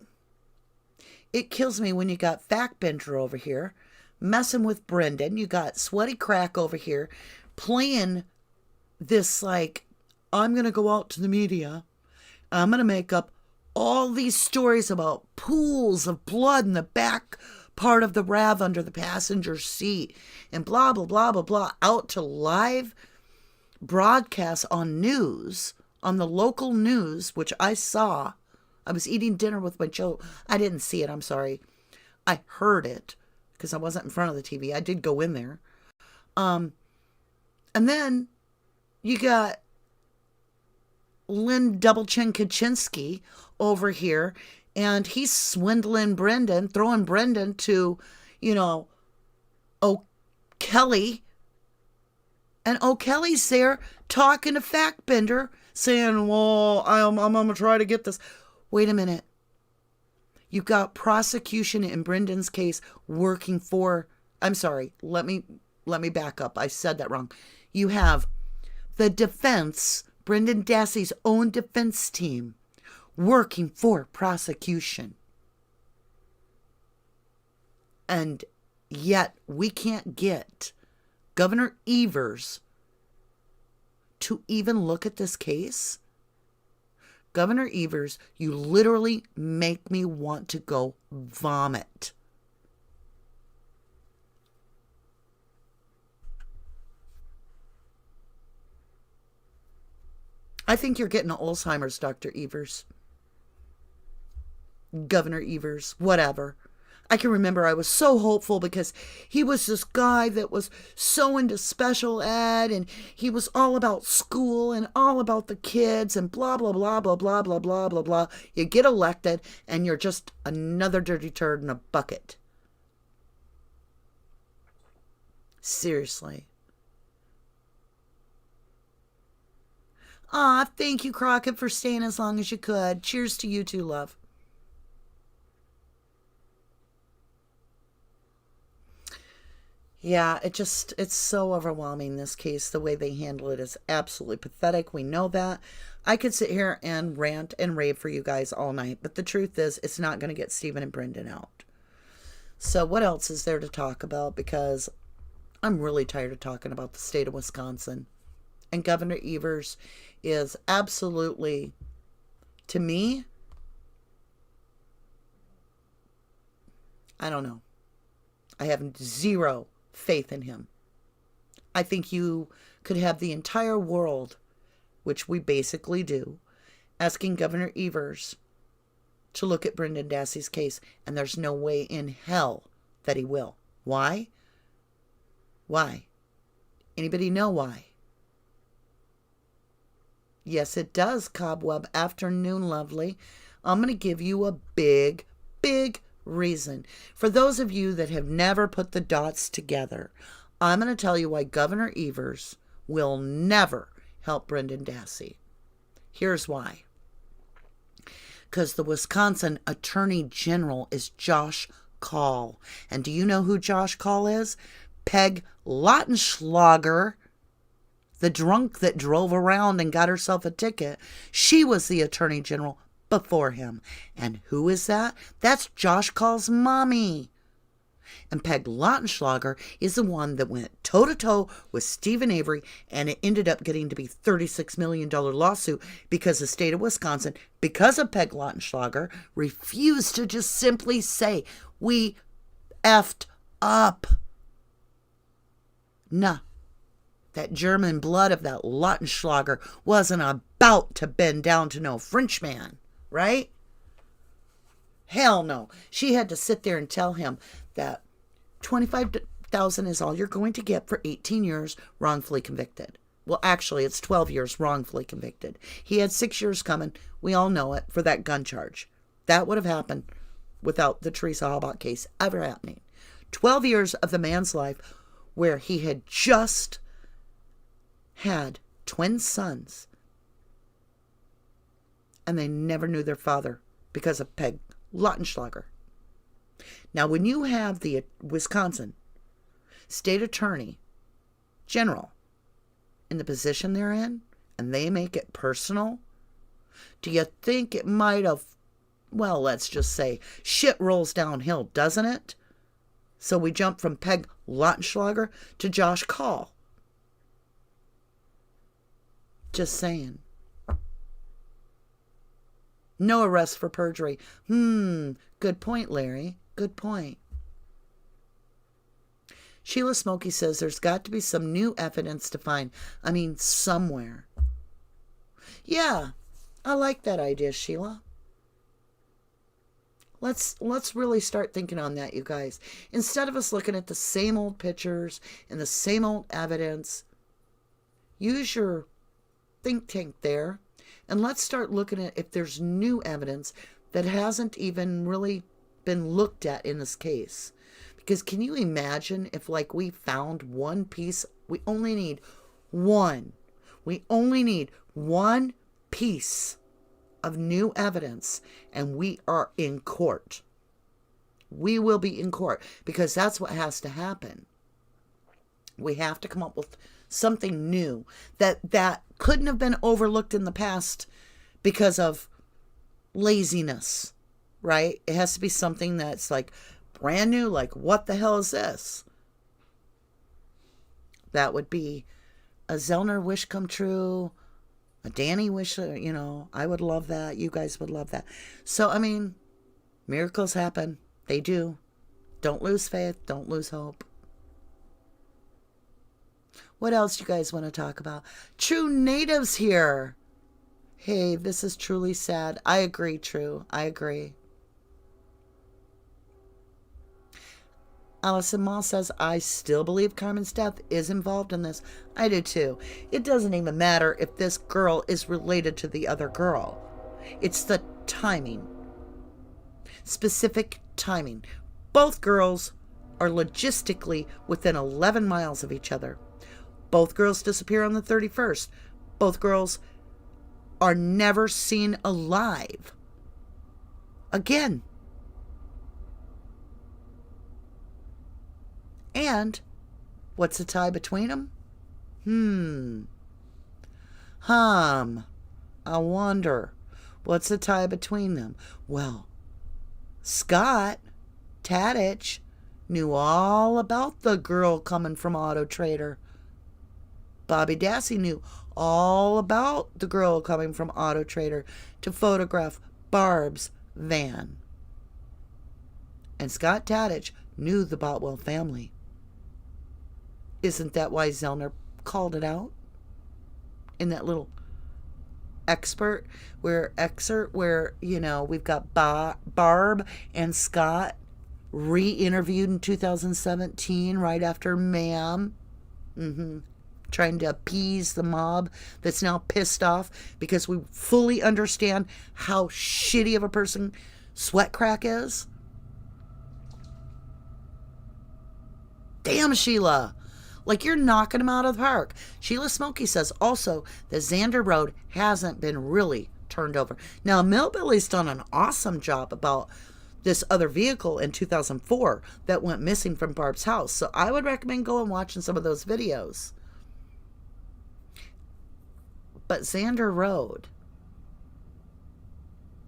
It kills me when you got Fact Bender over here messing with Brendan. You got Sweaty Crack over here playing this like, I'm going to go out to the media. I'm going to make up all these stories about pools of blood in the back part of the RAV under the passenger seat and blah, blah, blah, blah, blah, out to live broadcasts on news, on the local news, which I saw. I was eating dinner with my children. I didn't see it. I'm sorry. I heard it because I wasn't in front of the TV. I did go in there. And then you got Lynn Double Chin Kaczynski over here, and he's swindling Brendan, throwing Brendan to, O'Kelly. And O'Kelly's there talking to Factbender, saying, well, I'm going to try to get this. Wait a minute. You've got prosecution in Brendan's case working for, I'm sorry, let me back up. I said that wrong. You have the defense, Brendan Dassey's own defense team, working for prosecution. And yet we can't get Governor Evers to even look at this case. Governor Evers, you literally make me want to go vomit. I think you're getting Alzheimer's, Dr. Evers. Governor Evers, whatever. I can remember I was so hopeful because he was this guy that was so into special ed, and he was all about school and all about the kids and blah, blah, blah, blah, blah, blah, blah, blah, blah. You get elected and you're just another dirty turd in a bucket. Seriously. Aw, thank you, Crockett, for staying as long as you could. Cheers to you too, love. Yeah, it's so overwhelming, this case. The way they handle it is absolutely pathetic. We know that. I could sit here and rant and rave for you guys all night, but the truth is it's not going to get Stephen and Brendan out. So what else is there to talk about? Because I'm really tired of talking about the state of Wisconsin. And Governor Evers is absolutely, to me, I don't know. I have zero faith in him. I think you could have the entire world, which we basically do, asking Governor Evers to look at Brendan Dassey's case, and there's no way in hell that he will. Why? Why? Anybody know why? Yes, it does, Cobweb Afternoon, lovely. I'm going to give you a big, big reason. For those of you that have never put the dots together, I'm going to tell you why Governor Evers will never help Brendan Dassey. Here's why. Because the Wisconsin Attorney General is Josh Kaul. And do you know who Josh Kaul is? Peg Lautenschlager, the drunk that drove around and got herself a ticket. She was the Attorney General before him. And who is that? That's Josh Kaul's mommy. And Peg Lautenschlager is the one that went toe-to-toe with Stephen Avery, and it ended up getting to be $36 million lawsuit because the state of Wisconsin, because of Peg Lautenschlager, refused to just simply say, we effed up. Nah. That German blood of that Lautenschlager wasn't about to bend down to no Frenchman, right? Hell no. She had to sit there and tell him that $25,000 is all you're going to get for 18 years wrongfully convicted. Well, actually, it's 12 years wrongfully convicted. He had 6 years coming. We all know it, for that gun charge. That would have happened without the Teresa Halbach case ever happening. 12 years of the man's life where he had just had twin sons, and they never knew their father because of Peg Lautenschlager. Now, when you have the Wisconsin State Attorney General in the position they're in, and they make it personal, do you think it might have, well, let's just say, shit rolls downhill, doesn't it? So we jump from Peg Lautenschlager to Josh Kaul. Just saying. No arrest for perjury. Good point, Larry. Good point. Sheila Smokey says there's got to be some new evidence to find. I mean, somewhere. Yeah, I like that idea, Sheila. Let's really start thinking on that, you guys. Instead of us looking at the same old pictures and the same old evidence, use your think tank there And let's start looking at if there's new evidence that hasn't even really been looked at in this case. Because can you imagine if, like, we found one piece? We only need one. We only need one piece of new evidence, and we are in court. We will be in court, because that's what has to happen. We have to come up with something new that couldn't have been overlooked in the past because of laziness, right? It has to be something that's like brand new, like, what the hell is this? That would be a Zellner wish come true, a Danny wish, I would love that. You guys would love that. So, I mean, miracles happen. They do. Don't lose faith. Don't lose hope. What else do you guys want to talk about? True Natives here. Hey, this is truly sad. I agree, True. I agree. Allison Moss says, I still believe Carmen's death is involved in this. I do too. It doesn't even matter if this girl is related to the other girl. It's the timing. Specific timing. Both girls are logistically within 11 miles of each other. Both girls disappear on the 31st. Both girls are never seen alive again. And what's the tie between them? I wonder. What's the tie between them? Well, Scott Tadich knew all about the girl coming from Auto Trader. Bobby Dassey knew all about the girl coming from Auto Trader to photograph Barb's van. And Scott Tadich knew the Botwell family. Isn't that why Zellner called it out in that little excerpt where we've got Barb and Scott re-interviewed in 2017 right after Ma'am, trying to appease the mob that's now pissed off because we fully understand how shitty of a person Sweat Crack is. Damn, Sheila. Like, you're knocking him out of the park. Sheila Smokey says also that Xander Road hasn't been really turned over. Now, Millbilly's done an awesome job about this other vehicle in 2004 that went missing from Barb's house. So I would recommend going and watching some of those videos. But Xander Road,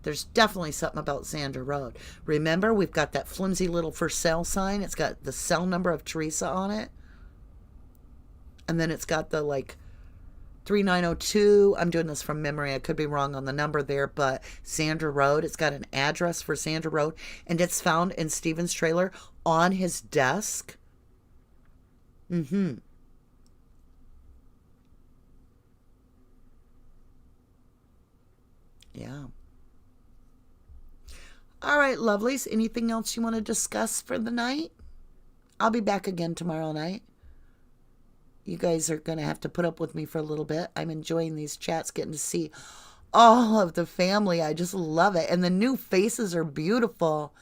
there's definitely something about Xander Road. Remember, we've got that flimsy little for sale sign. It's got the cell number of Teresa on it. And then it's got the, 3902. I'm doing this from memory. I could be wrong on the number there, but Xander Road. It's got an address for Xander Road. And it's found in Steven's trailer on his desk. Yeah. All right, lovelies. Anything else you want to discuss for the night? I'll be back again tomorrow night. You guys are going to have to put up with me for a little bit. I'm enjoying these chats, getting to see all of the family. I just love it. And the new faces are beautiful.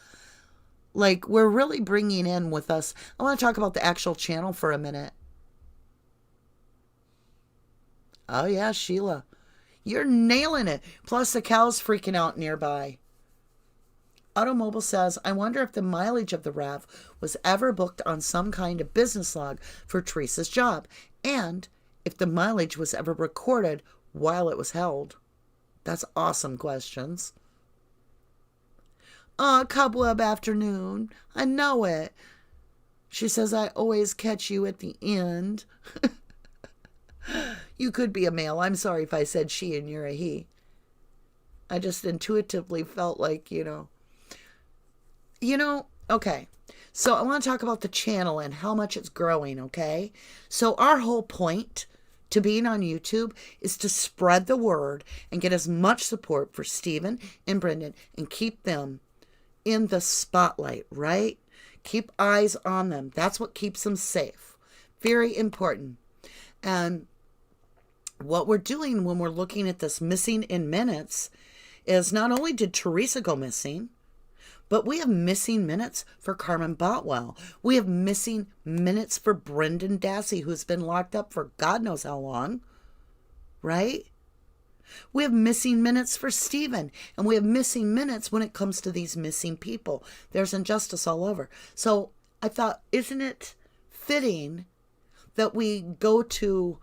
Like, we're really bringing in with us. I want to talk about the actual channel for a minute. Oh, yeah, Sheila. You're nailing it. Plus, the cow's freaking out nearby. Automobile says, I wonder if the mileage of the RAV was ever booked on some kind of business log for Teresa's job, and if the mileage was ever recorded while it was held. That's awesome questions. Cobweb afternoon. I know it. She says, I always catch you at the end. You could be a male. I'm sorry if I said she and you're a he. I just intuitively felt like, okay. So I want to talk about the channel and how much it's growing, okay? So our whole point to being on YouTube is to spread the word and get as much support for Stephen and Brendan and keep them in the spotlight, right? Keep eyes on them. That's what keeps them safe. Very important. And what we're doing when we're looking at this missing in minutes is not only did Teresa go missing, but we have missing minutes for Carmen Botwell. We have missing minutes for Brendan Dassey, who's been locked up for God knows how long, right? We have missing minutes for Stephen, and we have missing minutes when it comes to these missing people. There's injustice all over. So I thought, isn't it fitting that we go to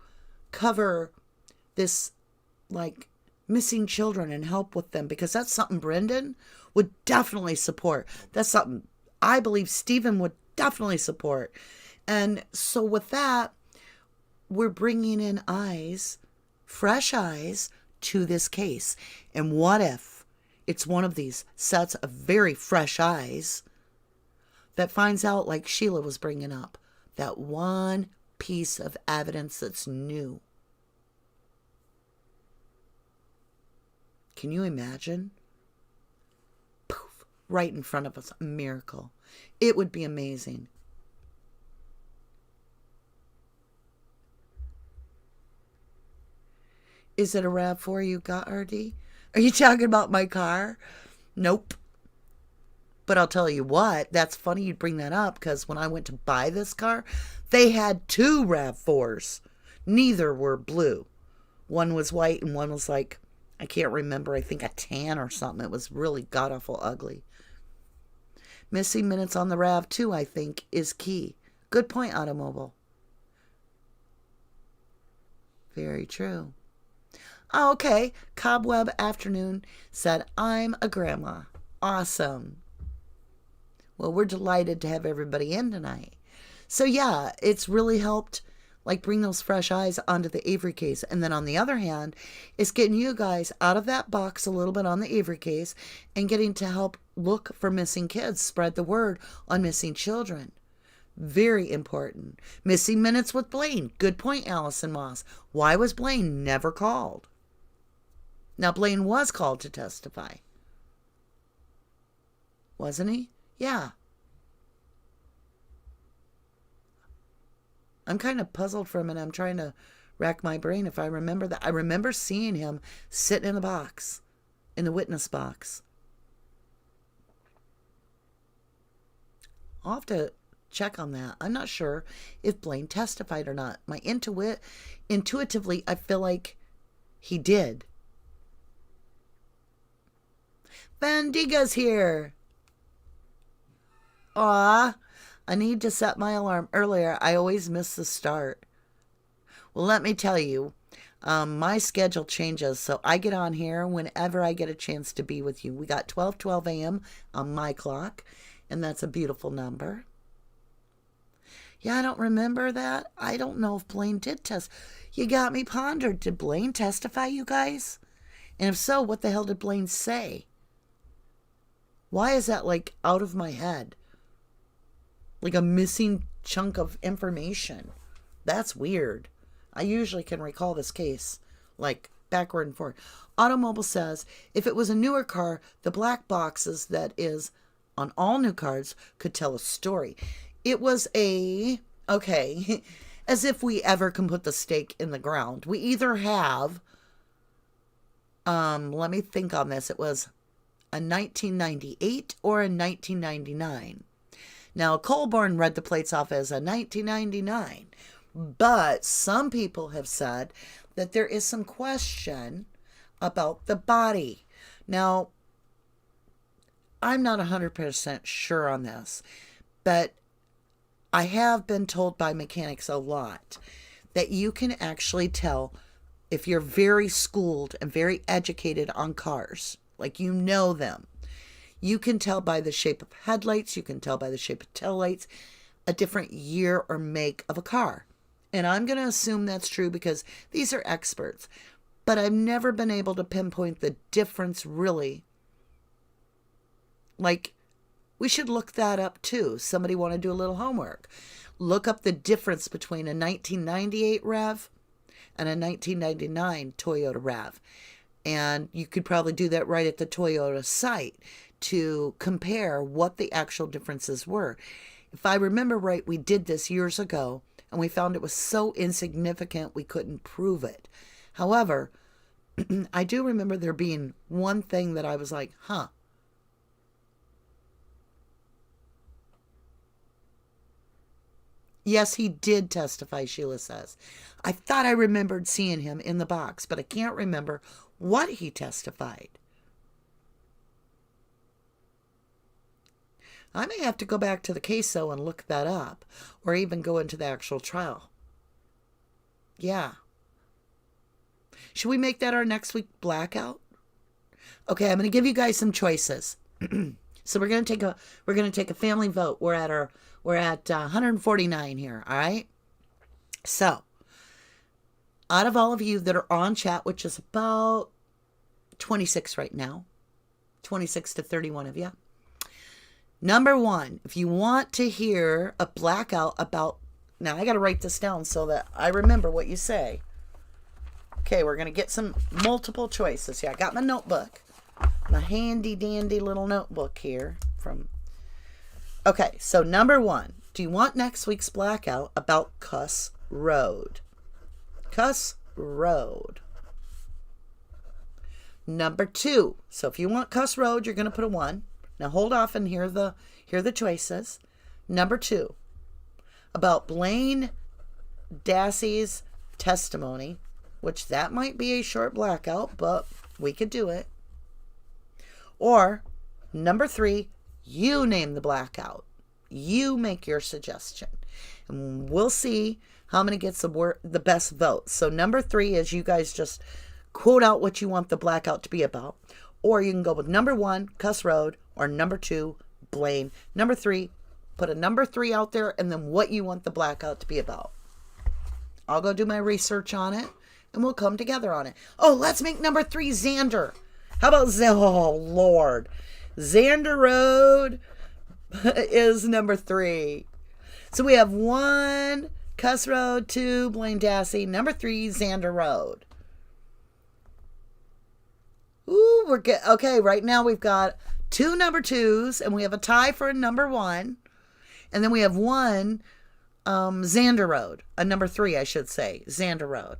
cover this, like, missing children and help with them? Because that's something Brendan would definitely support. That's something I believe Stephen would definitely support. And so with that, we're bringing in eyes, fresh eyes, to this case. And what if it's one of these sets of very fresh eyes that finds out, like Sheila was bringing up, that one piece of evidence that's new? Can you imagine? Poof, right in front of us, a miracle. It would be amazing. Is it a RAV4 you got, RD? Are you talking about my car? Nope. But I'll tell you what, that's funny you'd bring that up, because when I went to buy this car, they had 2 RAV4s. Neither were blue. One was white and one was like, I can't remember, I think a tan or something. It was really god-awful ugly. Missing minutes on the RAV2, I think, is key. Good point, Automobile. Very true. Oh, okay. Cobweb Afternoon said, I'm a grandma. Awesome. Well, we're delighted to have everybody in tonight. So yeah, it's really helped, like, bring those fresh eyes onto the Avery case. And then on the other hand, it's getting you guys out of that box a little bit on the Avery case and getting to help look for missing kids, spread the word on missing children. Very important. Missing minutes with Blaine. Good point, Allison Moss. Why was Blaine never called? Now, Blaine was called to testify. Wasn't he? Yeah. I'm kind of puzzled for a minute. I'm trying to rack my brain if I remember that. I remember seeing him sitting in the box, in the witness box. I'll have to check on that. I'm not sure if Blaine testified or not. Intuitively, I feel like he did. Vandiga's here. Aw, I need to set my alarm earlier. I always miss the start. Well, let me tell you, my schedule changes, so I get on here whenever I get a chance to be with you. We got 12 a.m. on my clock, and that's a beautiful number. Yeah, I don't remember that. I don't know if Blaine did test. You got me pondered. Did Blaine testify, you guys? And if so, what the hell did Blaine say? Why is that, like, out of my head? Like a missing chunk of information. That's weird. I usually can recall this case, like, backward and forward. Automobile says, if it was a newer car, the black boxes that is on all new cars could tell a story. It was okay, as if we ever can put the stake in the ground. We either have, let me think on this. It was a 1998 or a 1999. Now, Colborne read the plates off as a 1999, but some people have said that there is some question about the body. Now, I'm not 100% sure on this, but I have been told by mechanics a lot that you can actually tell if you're very schooled and very educated on cars, like you know them. You can tell by the shape of headlights, you can tell by the shape of taillights, a different year or make of a car. And I'm going to assume that's true because these are experts. But I've never been able to pinpoint the difference really. Like, we should look that up too. Somebody want to do a little homework. Look up the difference between a 1998 RAV and a 1999 Toyota RAV. And you could probably do that right at the Toyota site to compare what the actual differences were. If I remember right, we did this years ago, and we found it was so insignificant we couldn't prove it. However, I do remember there being one thing that I was like, huh. Yes, he did testify, Sheila says. I thought I remembered seeing him in the box, but I can't remember what he testified. I may have to go back to the case, though, and look that up, or even go into the actual trial. Yeah. Should we make that our next week blackout? Okay, I'm going to give you guys some choices. So we're going to take a family vote. We're at 149 here, all right? So, out of all of you that are on chat, which is about 26 right now, 26 to 31 of you. Number one, if you want to hear a blackout about, now I got to write this down so that I remember what you say. Okay, we're going to get some multiple choices here. I got my notebook, my handy dandy little notebook here from. Okay, so number one, do you want next week's blackout about Cuss Road? Cuss Road. Number two, so if you want Cuss Road, you're going to put a 1. Now hold off and hear the choices. Number two, about Blaine Dassey's testimony, which that might be a short blackout, but we could do it. Or number three, you name the blackout. You make your suggestion. And we'll see how many gets the best vote. So number 3 is you guys just quote out what you want the blackout to be about. Or you can go with number 1, Cuss Road, or number 2, Blaine. Number 3, put a number 3 out there, and then what you want the blackout to be about. I'll go do my research on it, and we'll come together on it. Oh, let's make number 3 Xander. How about oh, Lord. Xander Road is number 3. So we have 1, Cuss Road, 2, Blaine Dassey, number 3, Xander Road. Ooh, we're good. Okay, right now we've got 2 number 2s, and we have a tie for a number 1. And then we have 1 Xander Road, a number 3, I should say, Xander Road.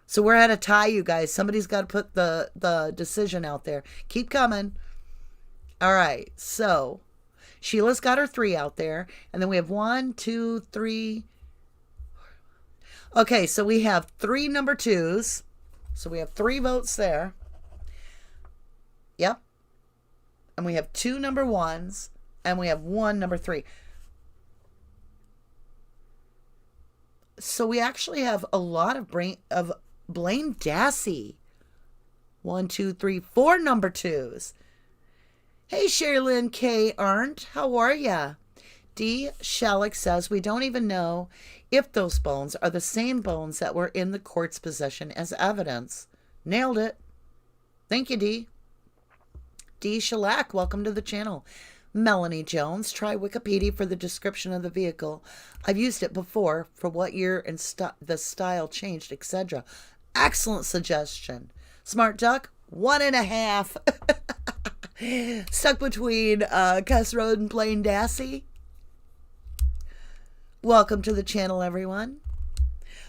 So we're at a tie, you guys. Somebody's got to put the decision out there. Keep coming. All right, so Sheila's got her 3 out there. And then we have 1, 2, 3. Okay, so we have 3 number 2s. So we have 3 votes there. Yep. And we have 2 number 1s. And we have 1 number 3. So we actually have a lot of Blaine Dassey. 1, 2, 3, 4 number 2s. Hey, Sherilyn K. Arndt, how are ya? D. Shalleck says, we don't even know if those bones are the same bones that were in the court's possession as evidence. Nailed it. Thank you, D. D. Shellac, welcome to the channel. Melanie Jones, try Wikipedia for the description of the vehicle. I've used it before for what year and the style changed, etc. Excellent suggestion. Smart Duck, 1.5. Stuck between Cuss Road and Blaine Dassey. Welcome to the channel, everyone.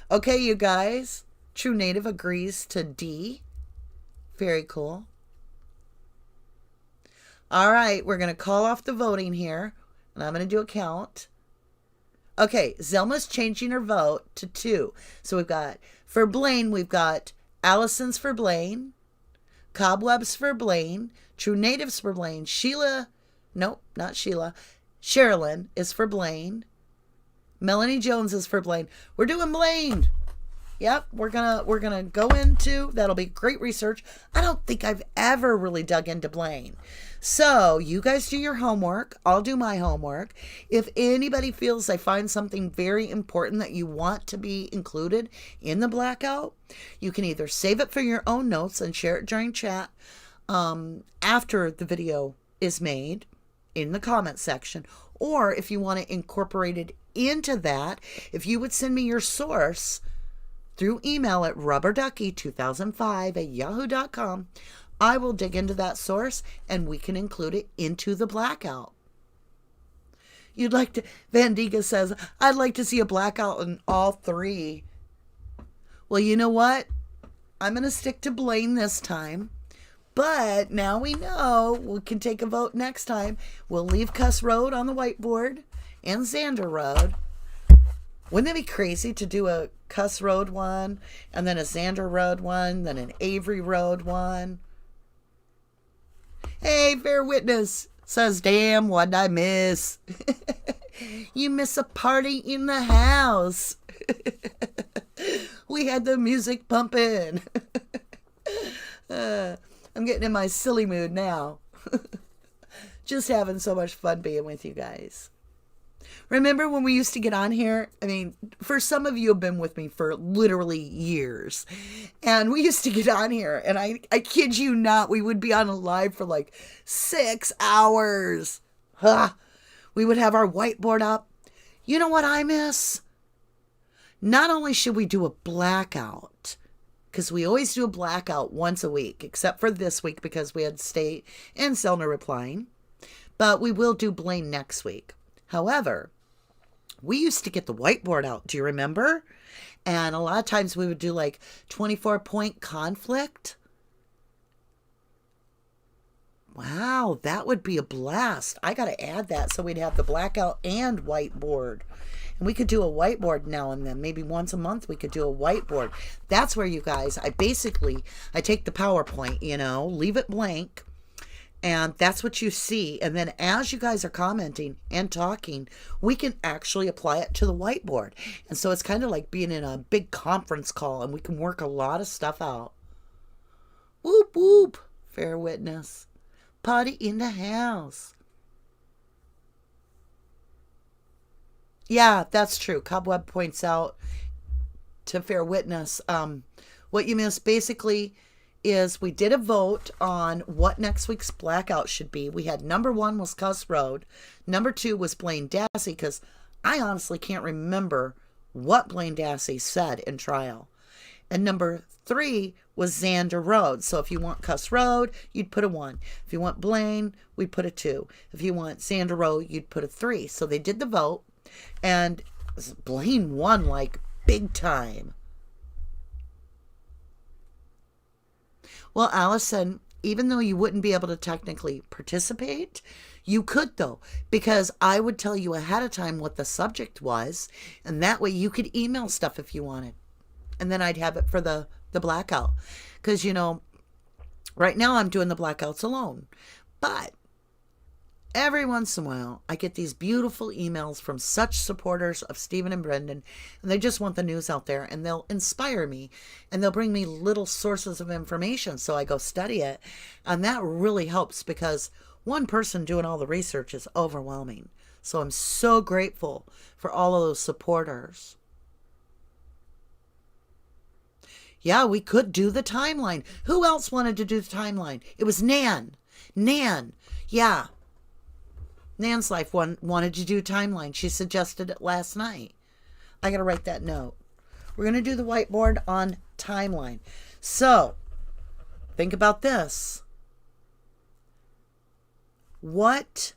Okay, you guys. True Native agrees to D. Very cool. All right, we're going to call off the voting here, and I'm going to do a count. Okay, Zelma's changing her vote to 2. So we've got, for Blaine, we've got Allison's for Blaine, Cobwebs for Blaine, True Natives for Blaine, Sheila, nope, not Sheila, Sherilyn is for Blaine, Melanie Jones is for Blaine. We're doing Blaine. Yep, we're gonna go into, that'll be great research. I don't think I've ever really dug into Blaine. So you guys do your homework. I'll do my homework. If anybody feels they find something very important that you want to be included in the blackout, you can either save it for your own notes and share it during chat after the video is made in the comment section. Or if you want to incorporate it into that, if you would send me your source through email at rubberducky2005@yahoo.com, I will dig into that source and we can include it into the blackout. You'd like to, Vandiga says, I'd like to see a blackout in all 3. Well, you know what? I'm going to stick to Blaine this time. But now we know we can take a vote next time. We'll leave Cuss Road on the whiteboard and Xander Road. Wouldn't it be crazy to do a Cuss Road one, and then a Xander Road one, then an Avery Road one? Hey, Fair Witness says, damn, what'd I miss? You miss a party in the house. We had the music pumping. I'm getting in my silly mood now. Just having so much fun being with you guys. Remember when we used to get on here? I mean, for some of you have been with me for literally years. And we used to get on here, and I kid you not, we would be on a live for like 6 hours. We would have our whiteboard up. You know what I miss? Not only should we do a blackout, because we always do a blackout once a week, except for this week because we had State and Zellner replying. But we will do Blaine next week. However, we used to get the whiteboard out. Do you remember? And a lot of times we would do like 24-point conflict. Wow, that would be a blast. I got to add that so we'd have the blackout and whiteboard. And we could do a whiteboard now and then. Maybe once a month we could do a whiteboard. That's where you guys, I take the PowerPoint, leave it blank. And that's what you see. And then as you guys are commenting and talking, we can actually apply it to the whiteboard. And so it's kind of like being in a big conference call, and we can work a lot of stuff out. Whoop, whoop, Fair Witness. Party in the house. Yeah, that's true. Cobweb points out to Fair Witness. What you missed basically is we did a vote on what next week's blackout should be. We had number 1 was Cuss Road. Number 2 was Blaine Dassey, because I honestly can't remember what Blaine Dassey said in trial. And number 3 was Xander Road. So if you want Cuss Road, you'd put a 1. If you want Blaine, we'd put a 2. If you want Xander Road, you'd put a 3. So they did the vote, and Blaine won like big time. Well, Allison, even though you wouldn't be able to technically participate, you could though, because I would tell you ahead of time what the subject was, and that way you could email stuff if you wanted. And then I'd have it for the blackout. Because, right now I'm doing the blackouts alone. But every once in a while, I get these beautiful emails from such supporters of Stephen and Brendan, and they just want the news out there, and they'll inspire me, and they'll bring me little sources of information, so I go study it, and that really helps, because one person doing all the research is overwhelming. So I'm so grateful for all of those supporters. Yeah, we could do the timeline. Who else wanted to do the timeline? It was Nan. Yeah. Nan's Life wanted to do timeline. She suggested it last night. I got to write that note. We're going to do the whiteboard on timeline. So, think about this. What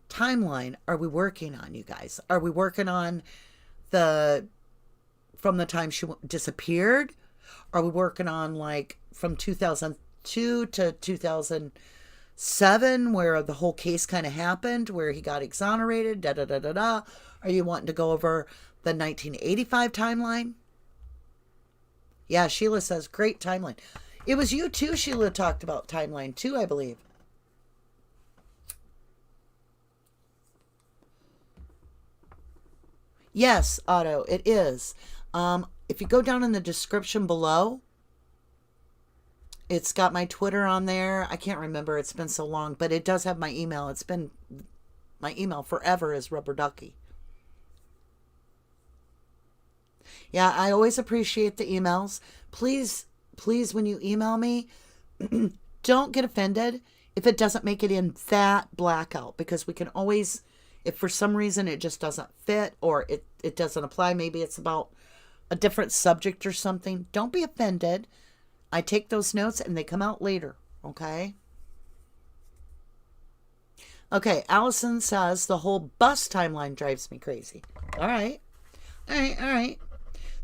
timeline are we working on, you guys? Are we working on from the time she disappeared? Are we working on like from 2002 to 2007, where the whole case kind of happened, where he got exonerated, Are you wanting to go over the 1985 timeline? Yeah, Sheila says, great timeline. It was you too, Sheila, talked about timeline too, I believe. Yes, Otto, it is. If you go down in the description below, it's got my Twitter on there. I can't remember. It's been so long, but it does have my email. It's been my email forever is Rubberducky. Yeah, I always appreciate the emails. Please, when you email me, don't get offended if it doesn't make it in that blackout, because we can always, if for some reason it just doesn't fit or it doesn't apply, maybe it's about a different subject or something, don't be offended. I take those notes and they come out later, okay? Okay, Allison says the whole bus timeline drives me crazy. All right.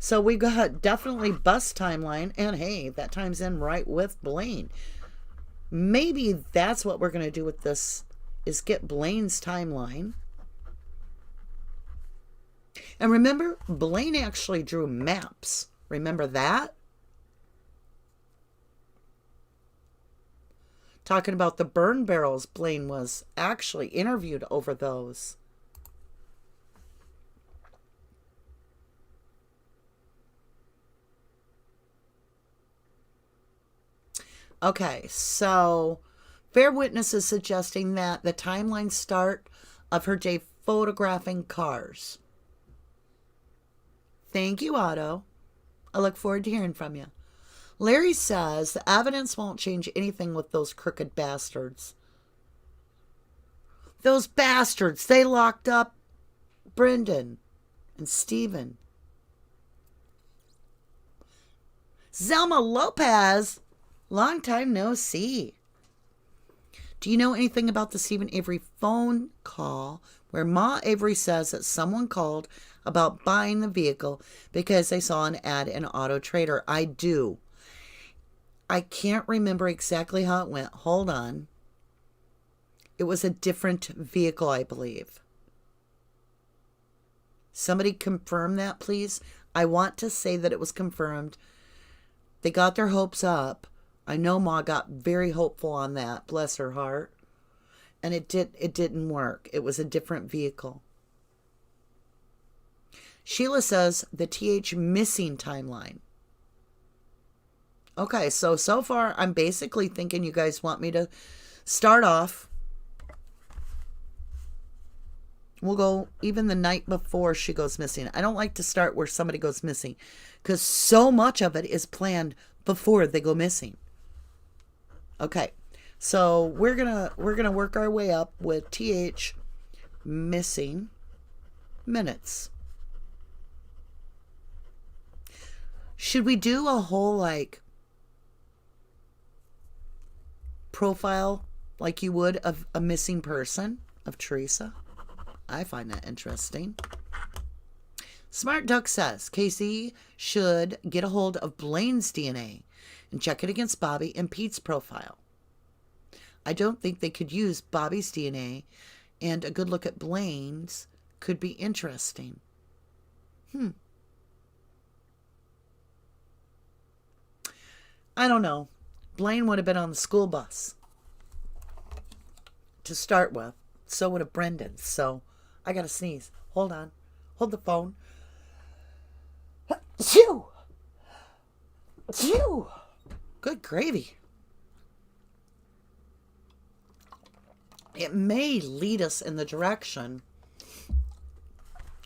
So we got definitely bus timeline, and hey, that times in right with Blaine. Maybe that's what we're going to do with this, is get Blaine's timeline. And remember, Blaine actually drew maps. Remember that? Talking about the burn barrels, Blaine was actually interviewed over those. Okay, so fair witness is suggesting that the timeline start of her day photographing cars. Thank you, Otto. I look forward to hearing from you. Larry says the evidence won't change anything with those crooked bastards. Those bastards, they locked up Brendan and Stephen. Zelma Lopez, long time no see. Do you know anything about the Stephen Avery phone call where Ma Avery says that someone called about buying the vehicle because they saw an ad in Auto Trader? I do. I can't remember exactly how it went. Hold on. It was a different vehicle, I believe. Somebody confirm that, please. I want to say that it was confirmed. They got their hopes up. I know Ma got very hopeful on that. Bless her heart. And it didn't work. It was a different vehicle. Sheila says the TH missing timeline. Okay, so far I'm basically thinking you guys want me to start off. We'll go even the night before she goes missing. I don't like to start where somebody goes missing because so much of it is planned before they go missing. Okay, so we're gonna work our way up with TH missing minutes. Should we do a whole like profile like you would of a missing person of Teresa? I find that interesting. Smart Duck says Casey should get a hold of Blaine's DNA and check it against Bobby and Pete's profile. I don't think they could use Bobby's DNA, and a good look at Blaine's could be interesting. I don't know. Blaine would have been on the school bus to start with. So would have Brendan. So I gotta sneeze. Hold on. Hold the phone. Achoo! Achoo! Good gravy. It may lead us in the direction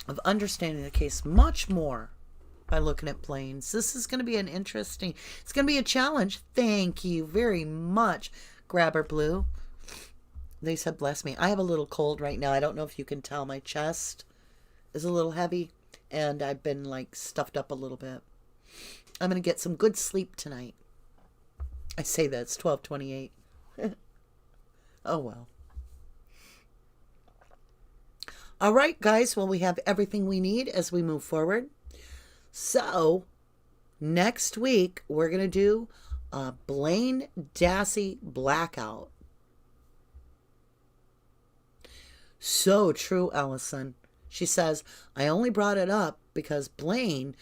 of understanding the case much more by looking at Blaine's. This is going to be an interesting, it's going to be a challenge. Thank you very much, Grabber Blue. They said bless me. I have a little cold right now. I don't know if you can tell. My chest is a little heavy and I've been like stuffed up a little bit. I'm going to get some good sleep tonight. I say that it's 12:28. Oh well. All right, guys. Well, we have everything we need as we move forward. So, next week, we're going to do a Blaine Dassey blackout. So true, Allison. She says, I only brought it up because Blaine,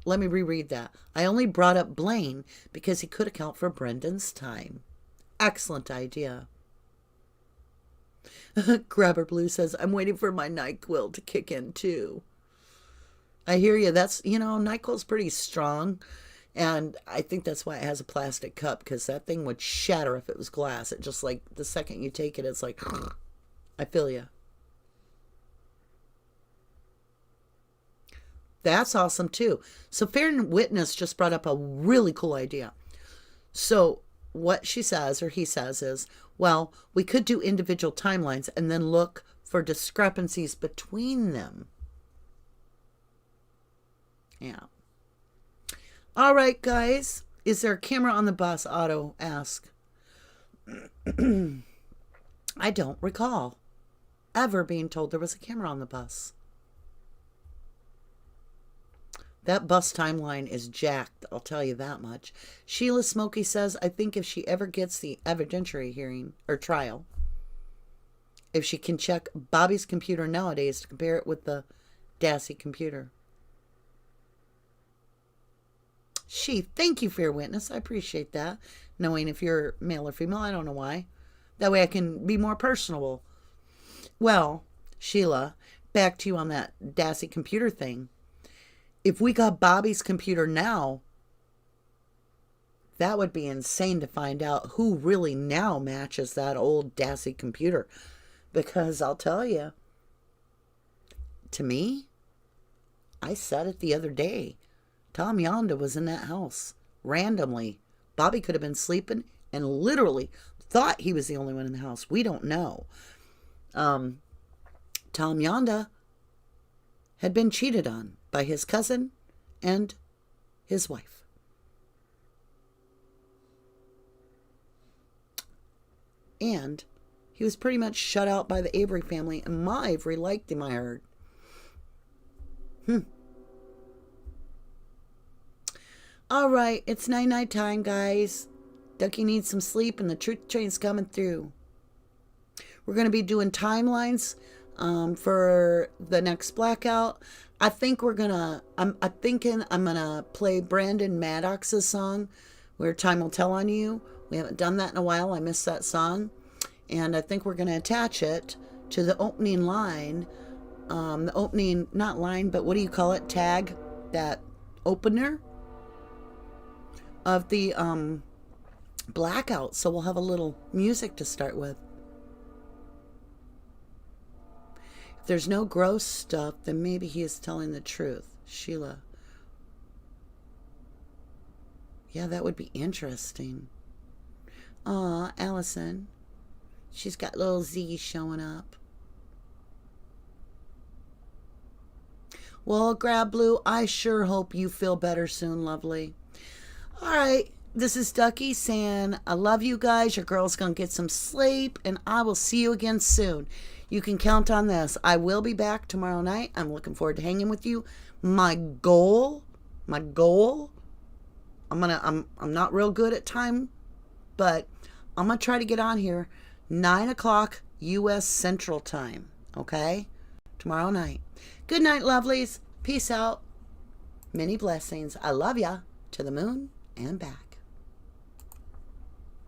let me reread that. I only brought up Blaine because he could account for Brendan's time. Excellent idea. Grabber Blue says, I'm waiting for my NyQuil to kick in too. I hear you. That's, NyQuil's pretty strong. And I think that's why it has a plastic cup, because that thing would shatter if it was glass. It just like, the second you take it, it's like, I feel you. That's awesome too. So Fair Witness just brought up a really cool idea. So what she says, or he says, is, well, we could do individual timelines and then look for discrepancies between them. Yeah. All right, guys. Is there a camera on the bus? Otto asked. I don't recall ever being told there was a camera on the bus. That bus timeline is jacked, I'll tell you that much. Sheila Smokey says, I think if she ever gets the evidentiary hearing or trial, if she can check Bobby's computer nowadays to compare it with the Dassey computer. Thank you for your witness. I appreciate that. Knowing if you're male or female, I don't know why. That way I can be more personable. Well, Sheila, back to you on that Dassey computer thing. If we got Bobby's computer now, that would be insane to find out who really now matches that old Dassey computer. Because I'll tell you, to me, I said it the other day. Tom Yonda was in that house randomly. Bobby could have been sleeping and literally thought he was the only one in the house. We don't know. Tom Yonda had been cheated on by his cousin and his wife. And he was pretty much shut out by the Avery family, and my Avery liked him, I heard. All right, it's night time, guys. Ducky needs some sleep, and the truth train's coming through. We're going to be doing timelines for the next blackout. I think I'm thinking I'm going to play Brandon Maddox's song, Where Time Will Tell on You. We haven't done that in a while. I missed that song. And I think we're going to attach it to the opening line. The opening, not line, but what do you call it? Tag, that opener of the blackout. So we'll have a little music to start with. If there's no gross stuff, then maybe he is telling the truth. Sheila. Yeah, that would be interesting. Aw, Allison. She's got little Z showing up. Well, Grab Blue, I sure hope you feel better soon, lovely. All right, this is Ducky saying I love you guys. Your girl's going to get some sleep, and I will see you again soon. You can count on this. I will be back tomorrow night. I'm looking forward to hanging with you. My goal, I'm not real good at time, but I'm going to try to get on here 9 o'clock U.S. Central Time, okay? Tomorrow night. Good night, lovelies. Peace out. Many blessings. I love ya. To the moon and back.